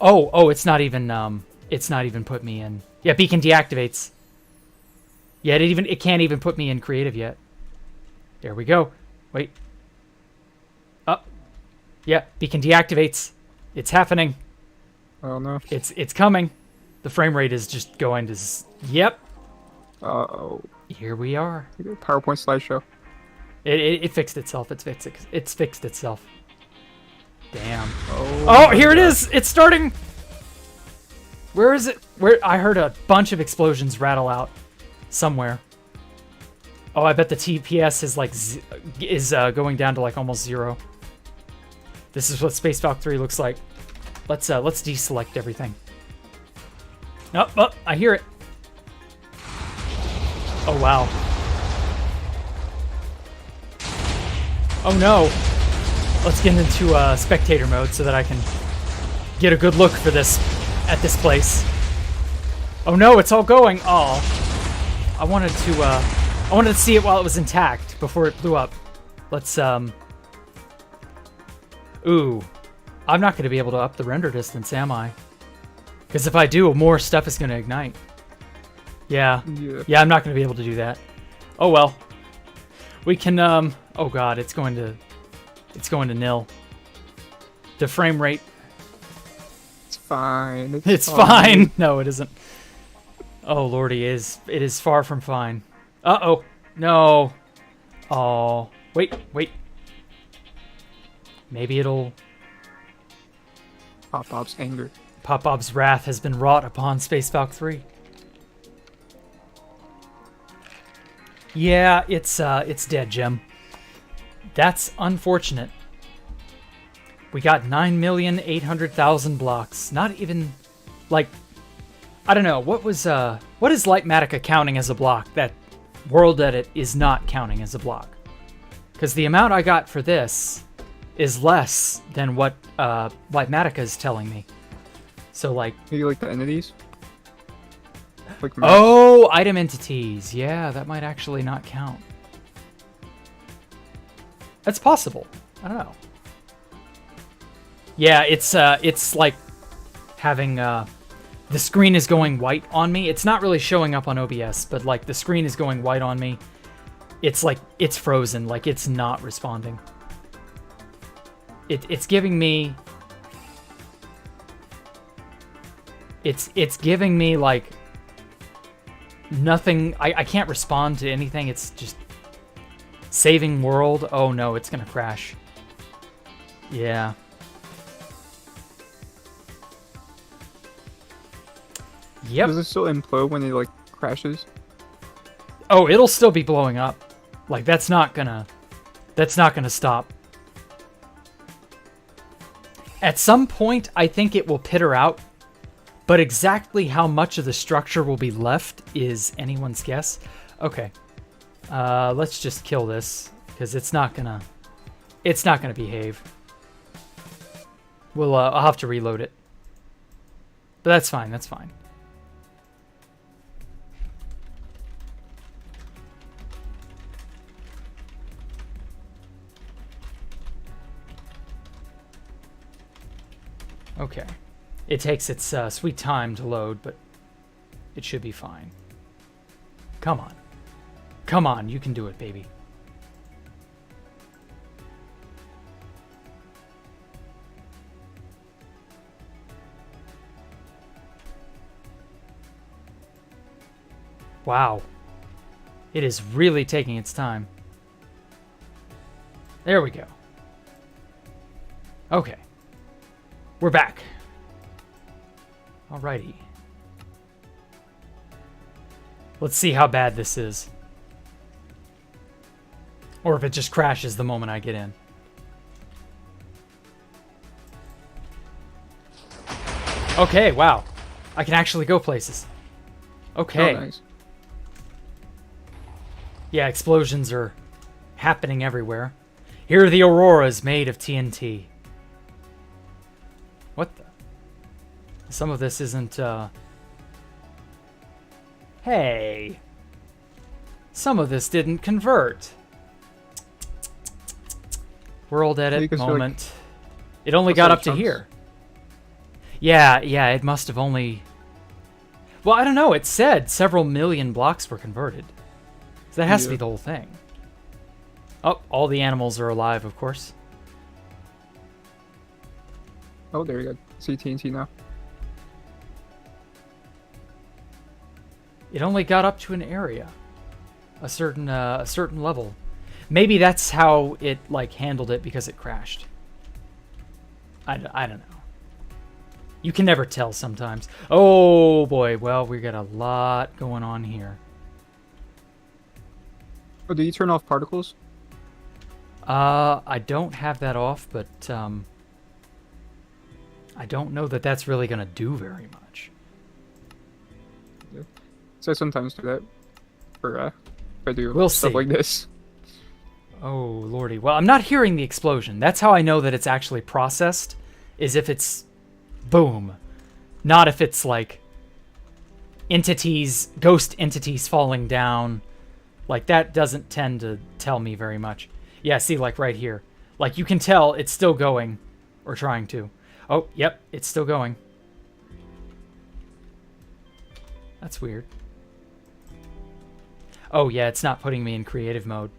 Speaker 1: Oh, it's not even put me in. Yeah, beacon deactivates. Yeah, it can't even put me in creative yet. There we go. Wait. Oh. Yeah, beacon deactivates. It's happening.
Speaker 2: Oh no.
Speaker 1: It's coming. The frame rate is just going to... Yep.
Speaker 2: Uh-oh.
Speaker 1: Here we are.
Speaker 2: PowerPoint slideshow.
Speaker 1: It fixed itself. It's fixed itself. Damn.
Speaker 2: Oh,
Speaker 1: Here it is. It's starting. Where is it? Where I heard a bunch of explosions rattle out somewhere. Oh, I bet the TPS is like going down to like almost 0. This is what Space Valk 3 looks like. Let's deselect everything. Oh, I hear it. Oh wow. Oh no. Let's get into spectator mode so that I can get a good look for this at this place. Oh no, it's all going. Oh, I wanted to see it while it was intact before it blew up. Let's Ooh, I'm not going to be able to up the render distance, am I? Because if I do, more stuff is going to ignite. Yeah, I'm not going to be able to do that. Oh well. We can oh god, it's going to nil. The frame rate.
Speaker 2: It's fine.
Speaker 1: It's fine. No, it isn't. Oh lordy, it is far from fine. Uh-oh. No. Oh. Wait. Maybe it'll...
Speaker 2: Pop-Bob's anger.
Speaker 1: Pop-Bob's wrath has been wrought upon Space Valk 3. Yeah, it's dead, Jim. That's unfortunate. We got 9,800,000 blocks. Not even, like, I don't know. What is Lightmatica counting as a block that World Edit is not counting as a block? Because the amount I got for this is less than what Lightmatica is telling me. So, like...
Speaker 2: Maybe like the entities? Like
Speaker 1: oh, item entities. Yeah, that might actually not count. That's possible. I don't know. Yeah, it's like having the screen is going white on me. It's not really showing up on OBS, but like the screen is going white on me. It's like it's frozen, like it's not responding. It's giving me it's giving me like nothing. I can't respond to anything. It's just saving world. Oh no, it's gonna crash. Yeah. Yep.
Speaker 2: Does it still implode when it like crashes?
Speaker 1: Oh, it'll still be blowing up. Like that's not gonna stop. At some point, I think it will pitter out, but exactly how much of the structure will be left is anyone's guess. Okay, let's just kill this because it's not gonna behave. I'll have to reload it, but that's fine. That's fine. Okay. It takes its sweet time to load, but it should be fine. Come on. Come on, you can do it, baby. Wow. It is really taking its time. There we go. Okay. We're back. Alrighty. Let's see how bad this is. Or if it just crashes the moment I get in. Okay, wow. I can actually go places. Okay.
Speaker 2: Oh, nice.
Speaker 1: Yeah, explosions are happening everywhere. Here are the auroras made of TNT. What the? Some of this isn't, Hey! Some of this didn't convert. World edit
Speaker 2: Because, like,
Speaker 1: moment. It only
Speaker 2: what's
Speaker 1: got
Speaker 2: that,
Speaker 1: up to
Speaker 2: chunks?
Speaker 1: here. Yeah, it must have only... Well, I don't know. It said several million blocks were converted. So that has to be
Speaker 2: Yeah.
Speaker 1: the whole thing. Oh, all the animals are alive, of course.
Speaker 2: Oh, there you go. See TNT now.
Speaker 1: It only got up to an area. A certain level. Maybe that's how it, like, handled it because it crashed. I don't know. You can never tell sometimes. Oh, boy. Well, we got a lot going on here.
Speaker 2: Oh, do you turn off particles?
Speaker 1: I don't have that off, but, I don't know that that's really going to do very much.
Speaker 2: Yeah. So I sometimes do that for if I do
Speaker 1: We'll
Speaker 2: stuff
Speaker 1: see.
Speaker 2: like this.
Speaker 1: Oh, lordy. Well, I'm not hearing the explosion. That's how I know that it's actually processed, is if it's boom. Not if it's, like, entities, ghost entities falling down. Like, that doesn't tend to tell me very much. Yeah, see, like, right here. Like, you can tell it's still going, or trying to. Oh, yep, it's still going. That's weird. Oh, yeah, it's not putting me in creative mode.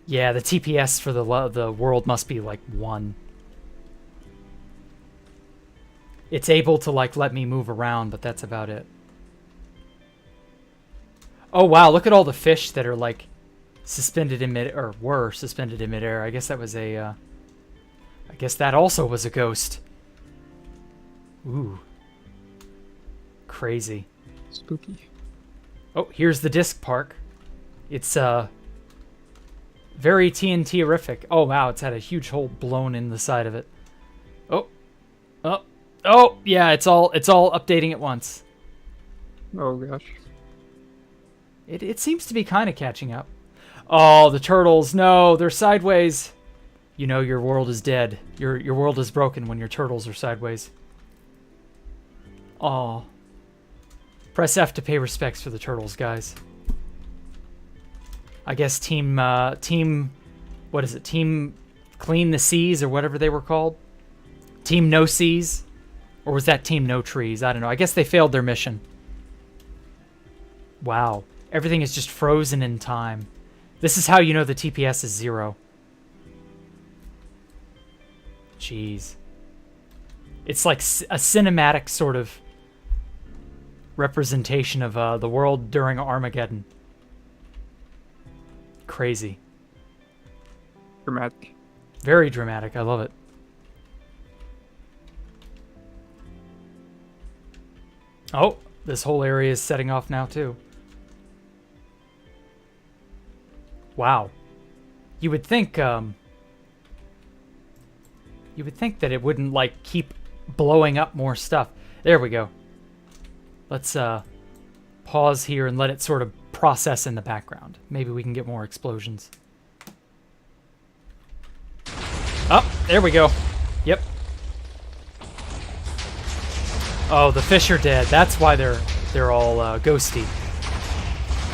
Speaker 1: Yeah, the TPS for the world must be, like, 1. It's able to, like, let me move around, but that's about it. Oh, wow, look at all the fish that are, like, suspended in mid... or were suspended in midair. I guess that was a, I guess that also was a ghost. Ooh. Crazy.
Speaker 2: Spooky.
Speaker 1: Oh, here's the disc park. It's, very TNT-erific. Oh, wow, it's had a huge hole blown in the side of it. Oh. Oh. Oh, yeah, it's all updating at once.
Speaker 2: Oh gosh.
Speaker 1: It seems to be kind of catching up. Oh, the turtles. No, they're sideways. You know your world is dead. Your world is broken when your turtles are sideways. Oh. Press F to pay respects for the turtles, guys. I guess team what is it? Team Clean the Seas or whatever they were called? Team No Seas? Or was that Team No Trees? I don't know. I guess they failed their mission. Wow. Everything is just frozen in time. This is how you know the TPS is 0. Jeez. It's like a cinematic sort of representation of the world during Armageddon. Crazy.
Speaker 2: Dramatic.
Speaker 1: Very dramatic. I love it. Oh, this whole area is setting off now too. Wow. You would think that it wouldn't, like, keep blowing up more stuff. There we go. Let's pause here and let it sort of process in the background. Maybe we can get more explosions. Oh, there we go. Yep. Oh, the fish are dead. That's why they're all ghosty.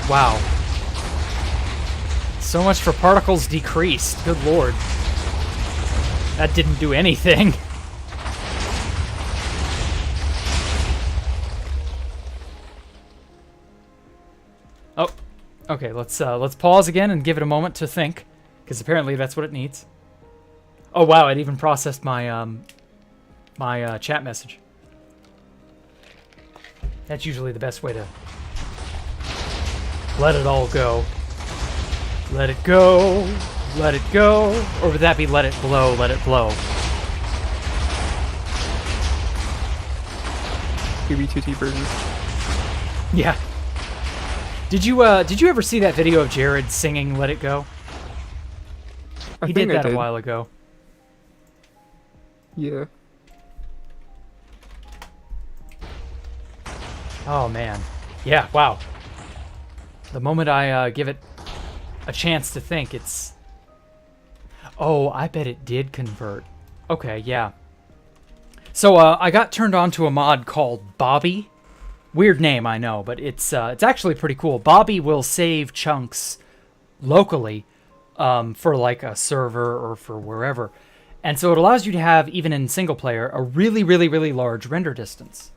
Speaker 1: Wow. So much for particles decreased. Good lord. That didn't do anything. Oh, okay. Let's pause again and give it a moment to think, because apparently that's what it needs. Oh wow! It even processed my my chat message. That's usually the best way to let it all go. Let it go. Let it go. Or would that be let it blow? Let it blow.
Speaker 2: QB2T version.
Speaker 1: Yeah. Did you ever see that video of Jared singing "Let It Go"? He did that a while ago.
Speaker 2: Yeah.
Speaker 1: Oh man. Yeah. Wow. The moment I give it a chance to think, it's. Oh, I bet it did convert. Okay. Yeah. So I got turned on to a mod called Bobby. Weird name, I know, but it's actually pretty cool. Bobby will save chunks locally for like a server or for wherever. And so it allows you to have, even in single player, a really, really, really large render distance.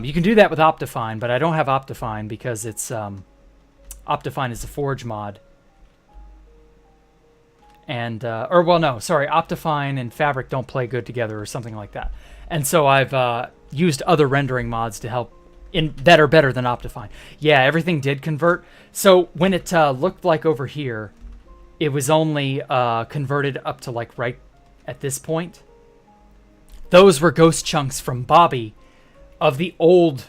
Speaker 1: You can do that with Optifine, but I don't have Optifine because it's Optifine is a Forge mod. And Optifine and Fabric don't play good together or something like that. And so I've used other rendering mods to help that are better than Optifine. Yeah, everything did convert. So when it looked like over here, it was only converted up to like right at this point. Those were ghost chunks from Bobby of the old,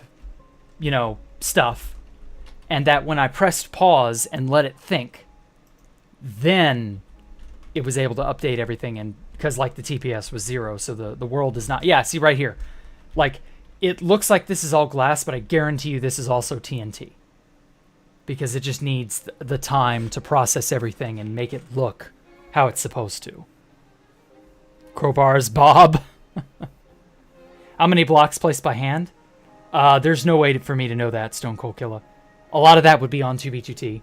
Speaker 1: stuff. And that when I pressed pause and let it think, then it was able to update everything. And because like the TPS was 0, so the world is not. Yeah, see right here. Like it looks like this is all glass, but I guarantee you this is also TNT. Because it just needs the time to process everything and make it look how it's supposed to. Crowbars, Bob. How many blocks placed by hand? There's no way for me to know that, Stone Cold Killer. A lot of that would be on 2B2T.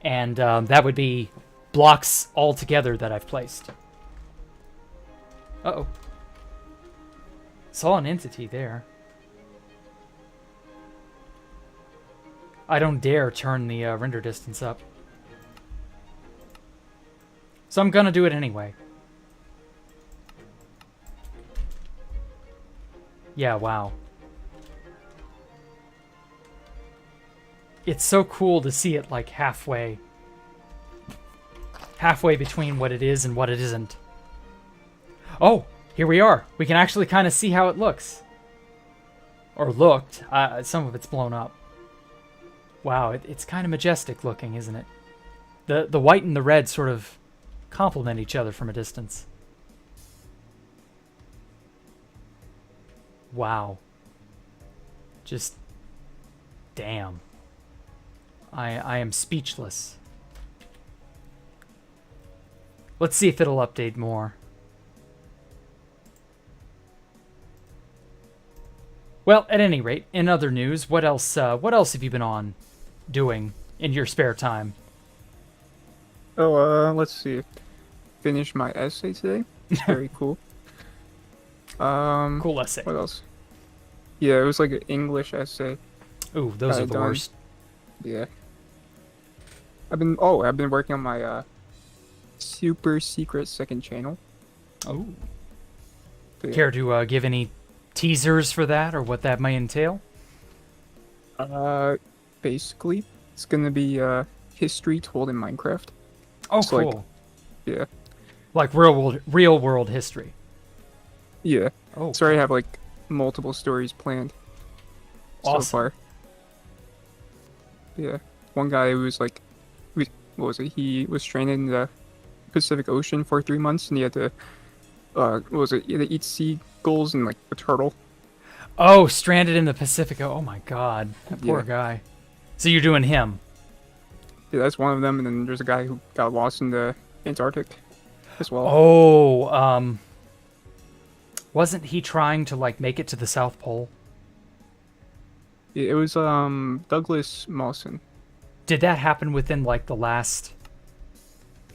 Speaker 1: And that would be blocks all together that I've placed. Uh-oh. Saw an entity there. I don't dare turn the render distance up. So I'm gonna do it anyway. Yeah, wow. It's so cool to see it like halfway between what it is and what it isn't. Oh, here we are. We can actually kind of see how it looks. Or looked. Some of it's blown up. Wow, it's kind of majestic looking, isn't it? The white and the red sort of complement each other from a distance. Wow. Just damn. I am speechless. Let's see if it'll update more. Well, at any rate, in other news, what else have you been doing in your spare time?
Speaker 2: Oh, let's see. Finished my essay today. Very cool.
Speaker 1: Cool essay.
Speaker 2: What else? Yeah, it was like an English essay.
Speaker 1: Ooh, those are the worst.
Speaker 2: Yeah. I've been working on my super secret second channel.
Speaker 1: Oh.
Speaker 2: Yeah.
Speaker 1: Care to give any teasers for that or what that may entail?
Speaker 2: Basically, it's gonna be history told in Minecraft.
Speaker 1: Oh,
Speaker 2: so,
Speaker 1: cool.
Speaker 2: Like, yeah.
Speaker 1: Like real world history.
Speaker 2: Yeah.
Speaker 1: Oh.
Speaker 2: So I have like multiple stories planned.
Speaker 1: Awesome.
Speaker 2: So far. Yeah. One guy was like, what was it? He was stranded in the Pacific Ocean for 3 months, and he had to, what was it? He had to eat seagulls and like a turtle.
Speaker 1: Oh, stranded in the Pacific. Oh my God, that poor guy. So you're doing him?
Speaker 2: Yeah, that's one of them. And then there's a guy who got lost in the Antarctic as well.
Speaker 1: Oh, wasn't he trying to like make it to the South Pole?
Speaker 2: Yeah, it was Douglas Mawson.
Speaker 1: Did that happen within like the last,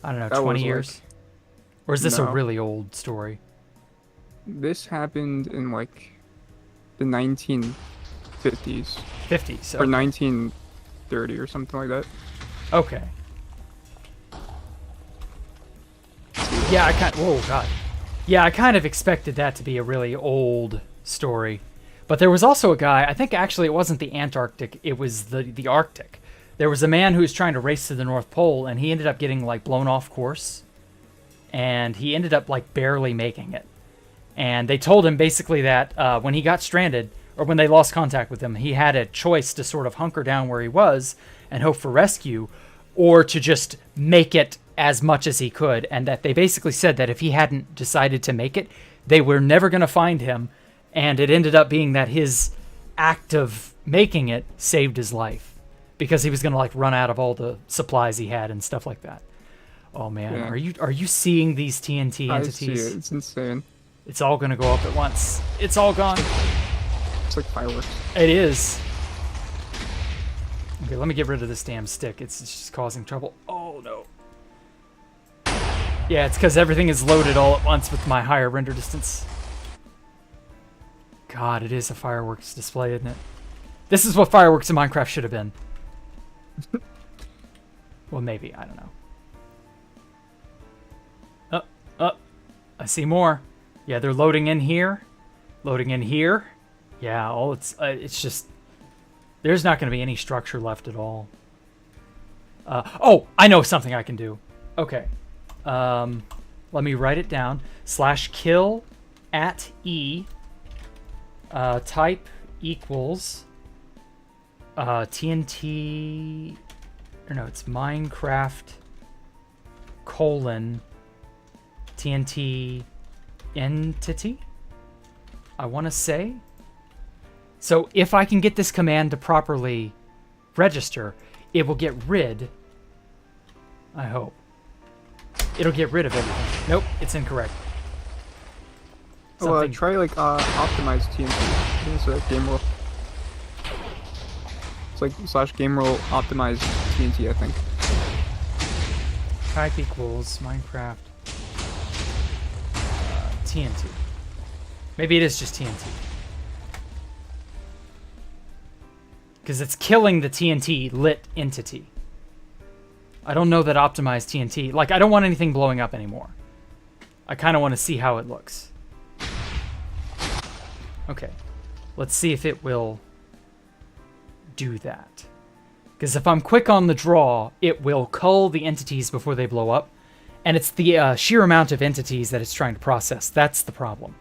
Speaker 1: I don't know,
Speaker 2: That
Speaker 1: 20
Speaker 2: was,
Speaker 1: years?
Speaker 2: like,
Speaker 1: Or is this a
Speaker 2: no.
Speaker 1: really old story?
Speaker 2: This happened in like the 1950s
Speaker 1: 50s.
Speaker 2: or 1930 or something like that.
Speaker 1: Okay. Yeah, I kind of expected that to be a really old story. But there was also a guy, I think actually it wasn't the Antarctic, it was the Arctic. There was a man who was trying to race to the North Pole, and he ended up getting like blown off course. And he ended up like barely making it. And they told him basically that when he got stranded, or when they lost contact with him, he had a choice to sort of hunker down where he was and hope for rescue, or to just make it as much as he could. And that they basically said that if he hadn't decided to make it, they were never going to find him. And it ended up being that his act of making it saved his life, because he was going to like run out of all the supplies he had and stuff like that. Oh man,
Speaker 2: Yeah.
Speaker 1: are you seeing these TNT entities?
Speaker 2: I see it. It's insane.
Speaker 1: It's all going to go up at once. It's all gone.
Speaker 2: It's like fireworks.
Speaker 1: It is. Okay, let me get rid of this damn stick. It's just causing trouble. Oh no. Yeah, it's because everything is loaded all at once with my higher render distance. God, it is a fireworks display, isn't it? This is what fireworks in Minecraft should have been. Well, maybe. I don't know. I see more. Yeah, they're loading in here. Loading in here. Yeah, all it's just... There's not going to be any structure left at all. Oh, I know something I can do. Okay. Let me write it down. /kill @e. Type equals TNT... Or no, it's Minecraft colon TNT entity, I want to say. So if I can get this command to properly register, it will get rid, I hope. It'll get rid of everything. Nope, it's incorrect.
Speaker 2: Oh, try like optimize TNT. It's a game rule. It's like /game rule optimize TNT, I think.
Speaker 1: Type equals Minecraft TNT. Maybe it is just TNT. Because it's killing the TNT lit entity. I don't know that optimized TNT... Like, I don't want anything blowing up anymore. I kind of want to see how it looks. Okay. Let's see if it will do that. Because if I'm quick on the draw, it will cull the entities before they blow up. And it's the sheer amount of entities that it's trying to process. That's the problem.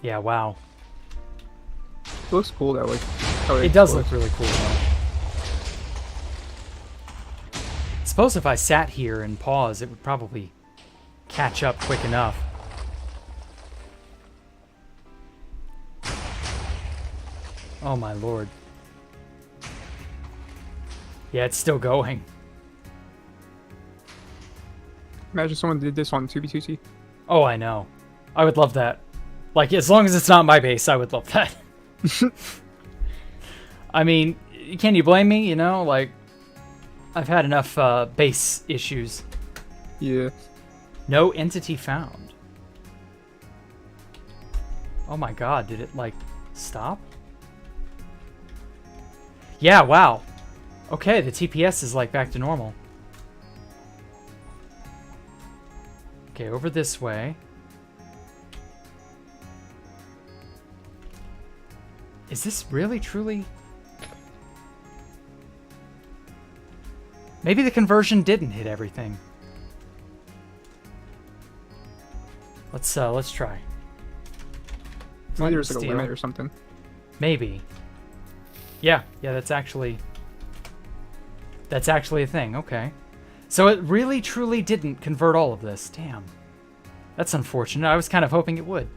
Speaker 1: Yeah, wow.
Speaker 2: It looks cool that way.
Speaker 1: It does look really cool, though. I suppose if I sat here and paused, it would probably catch up quick enough. Oh my lord. Yeah, it's still going.
Speaker 2: Imagine someone did this on 2B2C.
Speaker 1: Oh, I know. I would love that. Like, as long as it's not my base, I would love that. I mean, can you blame me? You know, like, I've had enough base issues.
Speaker 2: Yeah.
Speaker 1: No entity found. Oh my god, did it, like, stop? Yeah, wow. Okay, the TPS is, like, back to normal. Okay, over this way. Is this really, truly... Maybe the conversion didn't hit everything. Let's try.
Speaker 2: Maybe there's like a limit or something.
Speaker 1: Maybe. Yeah, that's actually a thing. Okay. So it really truly didn't convert all of this. Damn. That's unfortunate. I was kind of hoping it would.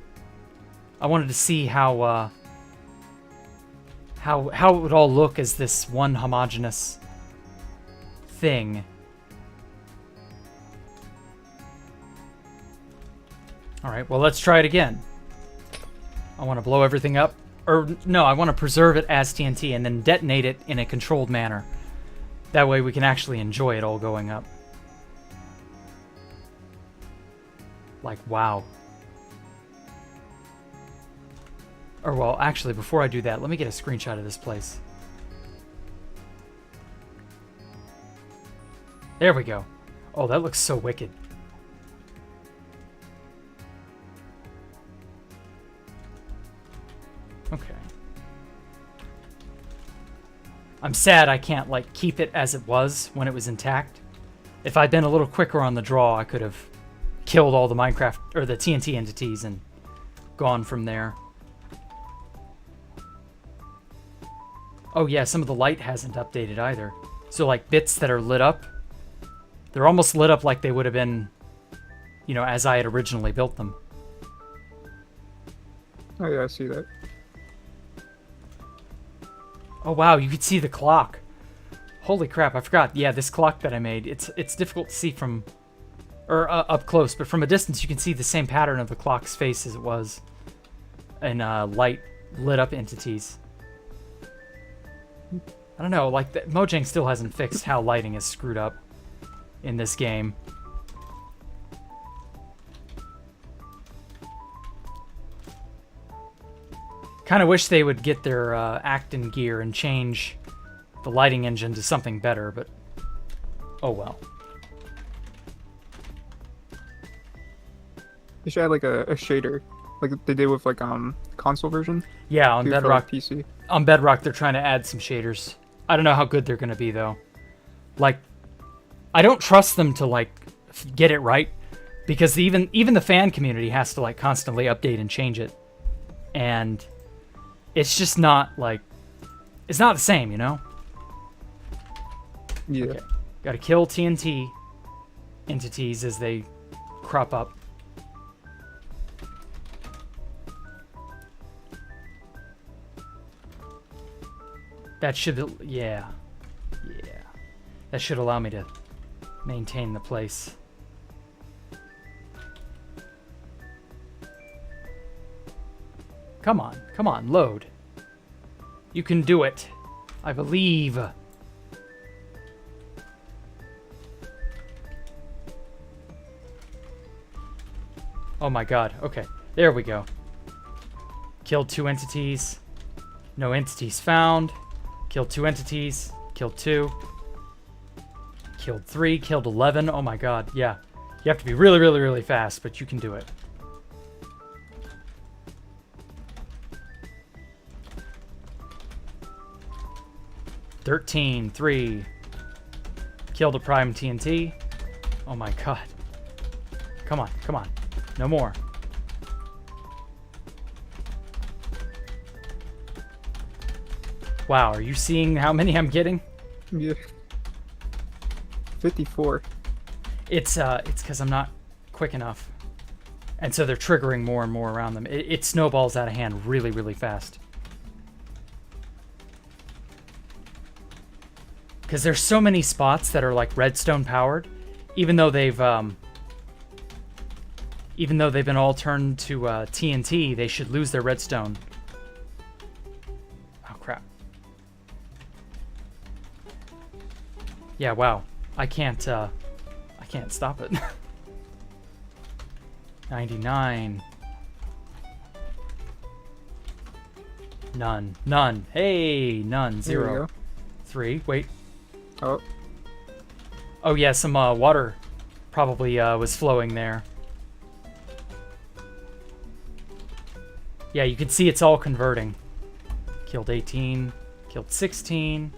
Speaker 1: I wanted to see how it would all look as this one homogeneous thing. All right, well, let's try it again. I want to blow everything up. Or, no, I want to preserve it as TNT and then detonate it in a controlled manner. That way we can actually enjoy it all going up. Like, wow. Or, well, actually, before I do that, let me get a screenshot of this place. There we go. Oh, that looks so wicked. Okay. I'm sad I can't, like, keep it as it was when it was intact. If I'd been a little quicker on the draw, I could have killed all the Minecraft, or the TNT entities and gone from there. Oh yeah, some of the light hasn't updated either. So, like, bits that are lit up, they're almost lit up like they would have been, you know, as I had originally built them.
Speaker 2: Oh yeah, I see that.
Speaker 1: Oh wow, you could see the clock. Holy crap, I forgot. Yeah, this clock that I made, it's difficult to see from, or up close, but from a distance you can see the same pattern of the clock's face as it was in light lit up entities. I don't know, like, Mojang still hasn't fixed how lighting is screwed up in this game. Kind of wish they would get their act in gear and change the lighting engine to something better, but oh well.
Speaker 2: They should add like a shader, like they did with like console version.
Speaker 1: Yeah, on
Speaker 2: for
Speaker 1: Bedrock
Speaker 2: PC.
Speaker 1: On Bedrock, they're trying to add some shaders. I don't know how good they're gonna be though. Like, I don't trust them to like get it right, because even the fan community has to like constantly update and change it, and it's just not like, it's not the same, you know?
Speaker 2: Yeah.
Speaker 1: Okay. Gotta kill TNT entities as they crop up. That should, yeah. That should allow me to maintain the place. Come on, load. You can do it. I believe. Oh my god, okay. There we go. Killed 2 entities. No entities found. Killed 2 entities. Killed 2. Killed 3. Killed 11. Oh my god, yeah. You have to be really, really, really fast, but you can do it. $13, 3. Killed a prime TNT. Oh my god. Come on. No more. Wow, are you seeing how many I'm getting?
Speaker 2: Yeah. 54.
Speaker 1: It's because I'm not quick enough. And so they're triggering more and more around them. It snowballs out of hand really, really fast. Because there's so many spots that are like redstone powered, even though they've been all turned to TNT, they should lose their redstone. Oh crap. Yeah, wow. I can't stop it. 99. None. Hey, none. 0. 3. Wait. Oh yeah, some water probably was flowing there. Yeah, you can see it's all converting. Killed 18. Killed 16.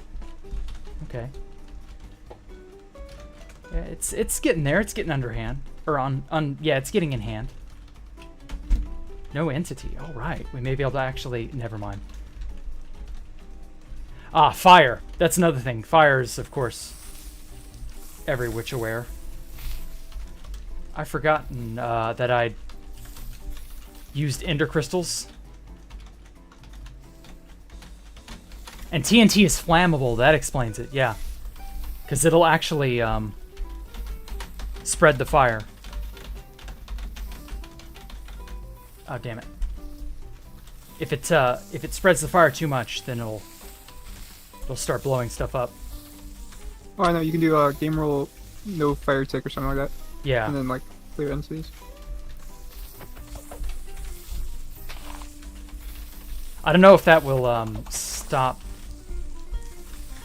Speaker 1: Okay. Yeah, it's getting there. It's getting underhand. Or yeah, it's getting in hand. No entity. All right. We may be able to actually... Never mind. Ah, fire. That's another thing. Fire is, of course, every which aware. I've forgotten that I'd used ender crystals. And TNT is flammable. That explains it, yeah. Because it'll actually spread the fire. Oh, damn it. If it spreads the fire too much, then it'll start blowing stuff up.
Speaker 2: Oh, I know. You can do game rule no fire tick or something like that.
Speaker 1: Yeah.
Speaker 2: And then like clear entities.
Speaker 1: I don't know if that will stop.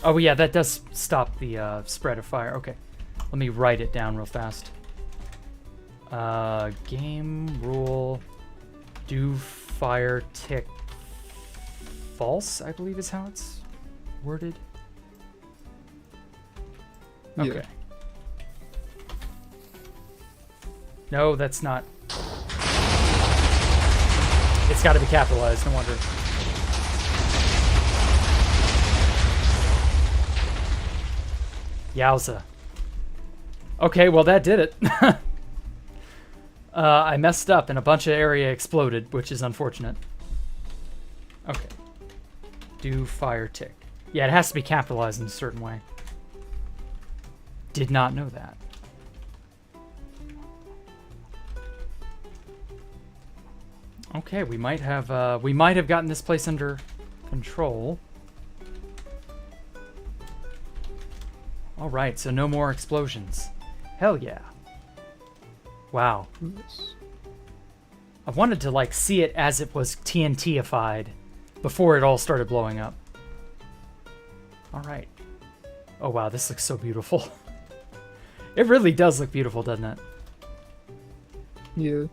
Speaker 1: Oh yeah, that does stop the spread of fire. Okay, let me write it down real fast. Game rule do fire tick false, I believe is how it's worded. Okay.
Speaker 2: Yeah.
Speaker 1: No, that's not. It's got to be capitalized, no wonder. Yowza. Okay, well that did it. I messed up and a bunch of area exploded, which is unfortunate. Okay. Do fire tick. Yeah, it has to be capitalized in a certain way. Did not know that. Okay, we might have gotten this place under control. All right, so no more explosions. Hell yeah. Wow.
Speaker 2: Yes.
Speaker 1: I wanted to like see it as it was TNT-ified before it all started blowing up. All right. Oh wow, this looks so beautiful. It really does look beautiful, doesn't it?
Speaker 2: Yeah.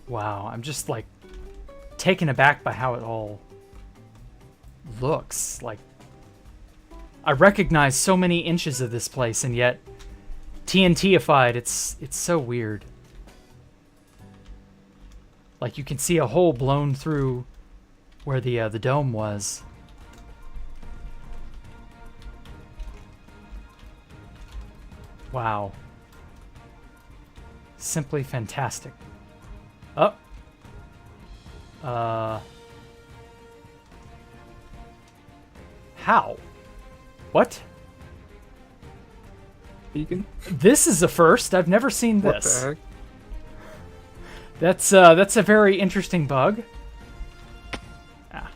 Speaker 1: Wow, I'm just like taken aback by how it all looks. Like, I recognize so many inches of this place, and yet TNT-ified, it's so weird. Like, you can see a hole blown through where the dome was. Wow. Simply fantastic. Oh. How? What?
Speaker 2: Beacon?
Speaker 1: This is a first. I've never seen
Speaker 2: What
Speaker 1: this.
Speaker 2: the heck?
Speaker 1: That's a very interesting bug. Ah.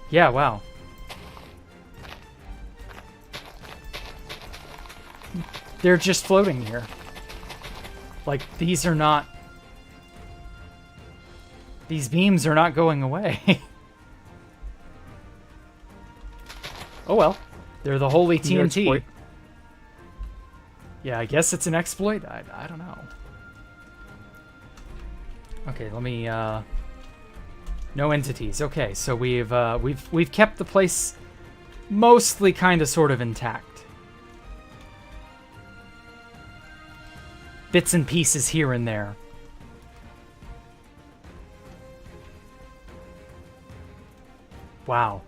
Speaker 1: Yeah, wow. They're just floating here. Like, these are not... These beams are not going away. Oh well. They're the holy
Speaker 2: New
Speaker 1: TNT.
Speaker 2: exploit.
Speaker 1: Yeah, I guess it's an exploit. I don't know. Okay, let me no entities. Okay, so we've kept the place mostly kind of sort of intact. Bits and pieces here and there. Wow.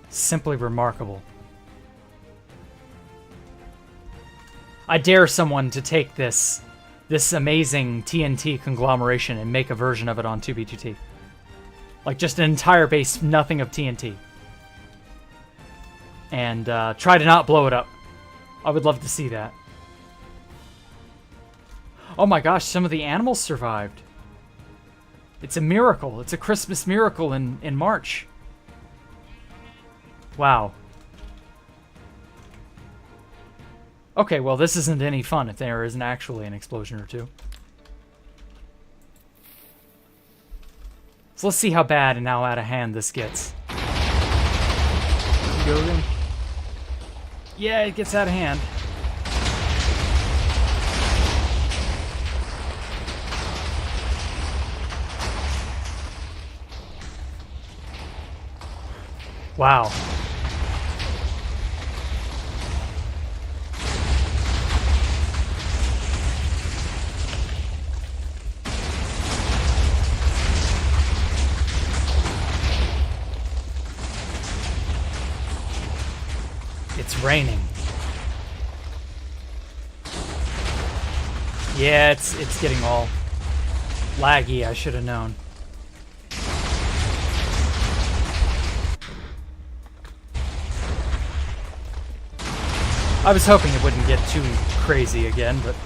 Speaker 1: Simply remarkable. I dare someone to take this amazing TNT conglomeration and make a version of it on 2B2T. Like just an entire base, nothing of TNT. And try to not blow it up. I would love to see that. Oh my gosh, some of the animals survived. It's a miracle. It's a Christmas miracle in March. Wow. Okay, well, this isn't any fun if there isn't actually an explosion or two. So let's see how bad and how out of hand this gets.
Speaker 2: Go in.
Speaker 1: Yeah, it gets out of hand. Wow. It's raining. Yeah, it's getting all laggy. I should have known. I was hoping it wouldn't get too crazy again, but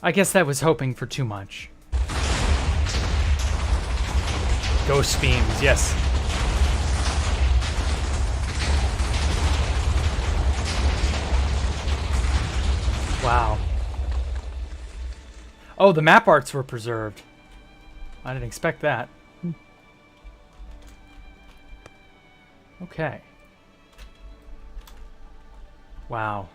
Speaker 1: I guess that was hoping for too much. Ghost beams, yes. Wow. Oh, the map arts were preserved. I didn't expect that. Okay. Wow.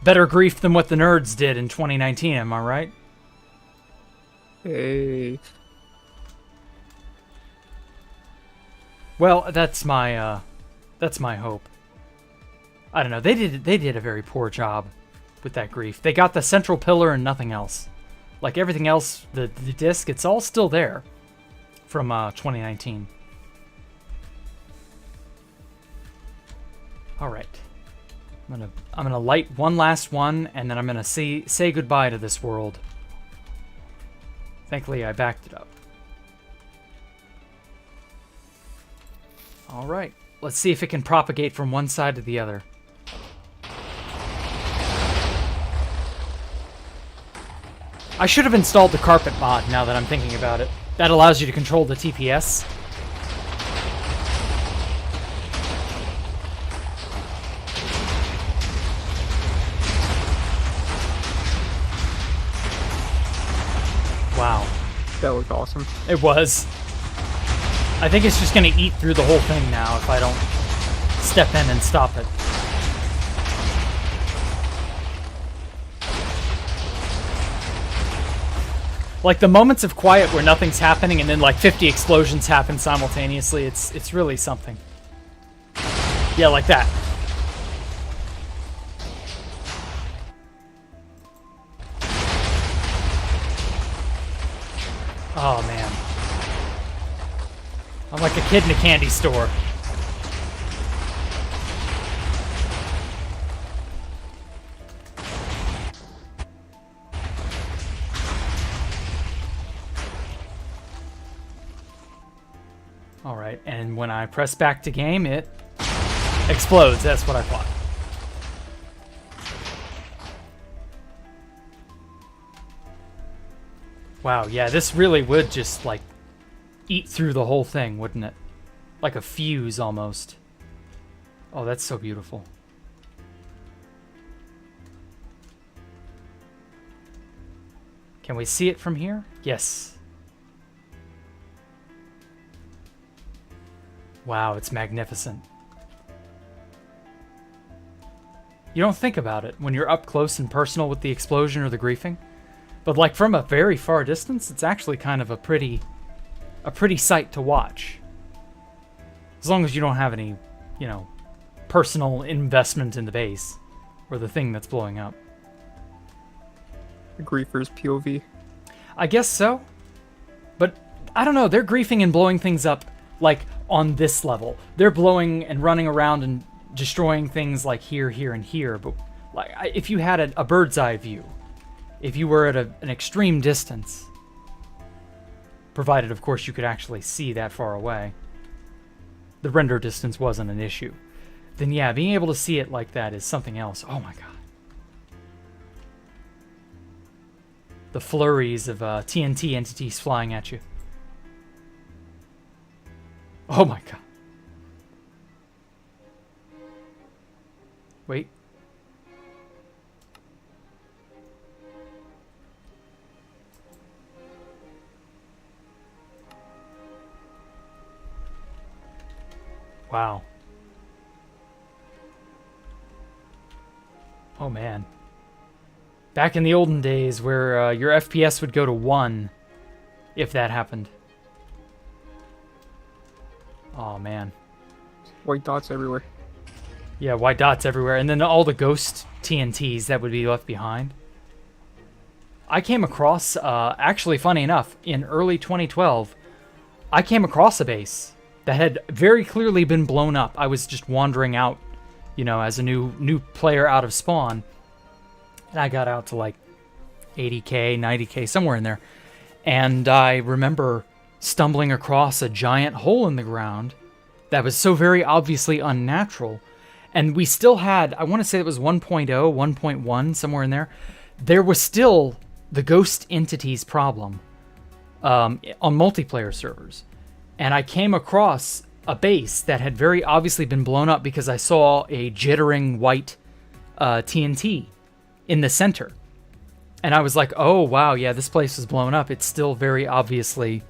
Speaker 1: Better grief than what the nerds did in 2019, am I right?
Speaker 2: Hey.
Speaker 1: Well, that's my hope. I don't know. They did a very poor job with that grief. They got the central pillar and nothing else. Like everything else, the disc, it's all still there from 2019. All right. I'm gonna light one last one, and then I'm gonna say goodbye to this world. Thankfully, I backed it up. All right. Let's see if it can propagate from one side to the other. I should have installed the carpet mod now that I'm thinking about it. That allows you to control the TPS. Wow.
Speaker 2: That looked awesome.
Speaker 1: It was. I think it's just going to eat through the whole thing now if I don't step in and stop it. Like the moments of quiet where nothing's happening and then like 50 explosions happen simultaneously, it's really something. Yeah, like that. Oh man. I'm like a kid in a candy store. Alright, and when I press back to game, it explodes. That's what I thought. Wow, yeah, this really would just, like, eat through the whole thing, wouldn't it? Like a fuse, almost. Oh, that's so beautiful. Can we see it from here? Yes. Wow, it's magnificent. You don't think about it when you're up close and personal with the explosion or the griefing. But like from a very far distance, it's actually kind of a pretty sight to watch. As long as you don't have any, you know, personal investment in the base or the thing that's blowing up.
Speaker 2: The griefer's POV.
Speaker 1: I guess so. But I don't know, they're griefing and blowing things up like on this level. They're blowing and running around and destroying things like here, here, and here. But like if you had a bird's eye view, if you were at an extreme distance, provided, of course, you could actually see that far away, the render distance wasn't an issue, then yeah, being able to see it like that is something else. Oh my god. The flurries of TNT entities flying at you. Oh my god. Wait. Wow. Oh man. Back in the olden days where your FPS would go to 1 if that happened. Oh man.
Speaker 2: White dots everywhere.
Speaker 1: Yeah, white dots everywhere. And then all the ghost TNTs that would be left behind. I came across, actually funny enough, in early 2012, I came across a base that had very clearly been blown up. I was just wandering out, you know, as a new player out of spawn. And I got out to like 80k, 90k, somewhere in there. And I remember stumbling across a giant hole in the ground that was so very obviously unnatural. And we still had, I want to say it was 1.0, 1.1, somewhere in there. There was still the ghost entities problem on multiplayer servers. And I came across a base that had very obviously been blown up because I saw a jittering white TNT in the center. And I was like, oh, wow, yeah, this place was blown up. It's still very obviously,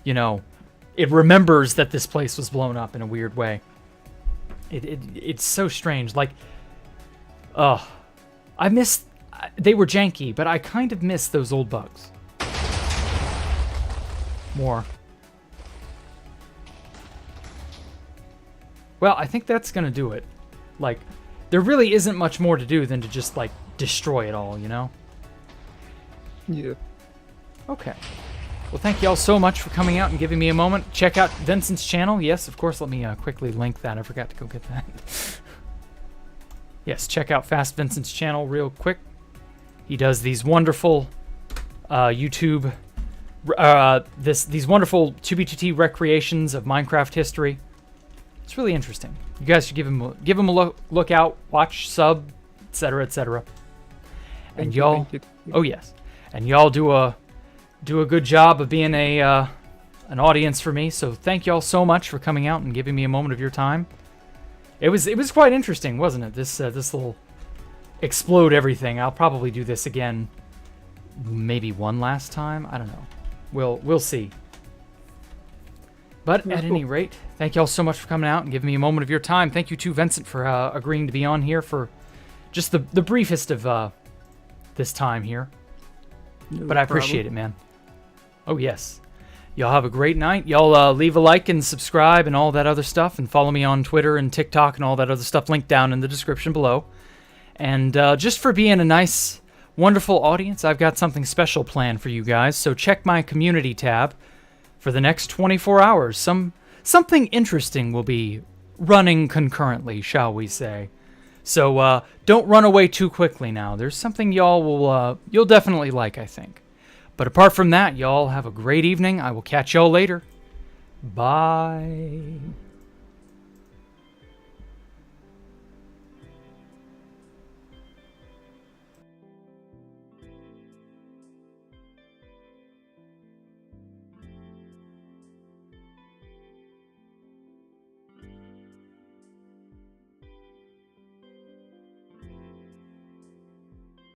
Speaker 1: you know, it remembers that this place was blown up in a weird way. It's so strange. Like, I miss, they were janky, but I kind of miss those old bugs more. Well, I think that's going to do it. Like, there really isn't much more to do than to just, like, destroy it all, you know?
Speaker 2: Yeah.
Speaker 1: Okay. Well, thank you all so much for coming out and giving me a moment. Check out Vincent's channel. Yes, of course, let me quickly link that. I forgot to go get that. Yes, check out Fast Vincent's channel real quick. He does these wonderful YouTube... these wonderful 2B2T recreations of Minecraft history. It's really interesting. You guys should give him a look out, watch, sub, etc., etc. And y'all, oh yes, and y'all do a good job of being an audience for me. So thank y'all so much for coming out and giving me a moment of your time. It was quite interesting, wasn't it? This little explode everything. I'll probably do this again, maybe one last time. I don't know. We'll see. But at any rate, thank y'all so much for coming out and giving me a moment of your time. Thank you to Vincent for agreeing to be on here for just the briefest of this time here. But I appreciate it, man. Oh, yes. Y'all have a great night. Y'all leave a like and subscribe and all that other stuff. And follow me on Twitter and TikTok and all that other stuff linked down in the description below. And just for being a nice, wonderful audience, I've got something special planned for you guys. So check my community tab for the next 24 hours. Something interesting will be running concurrently, shall we say. So don't run away too quickly now. There's something you'll definitely like, I think. But apart from that, y'all have a great evening. I will catch y'all later. Bye.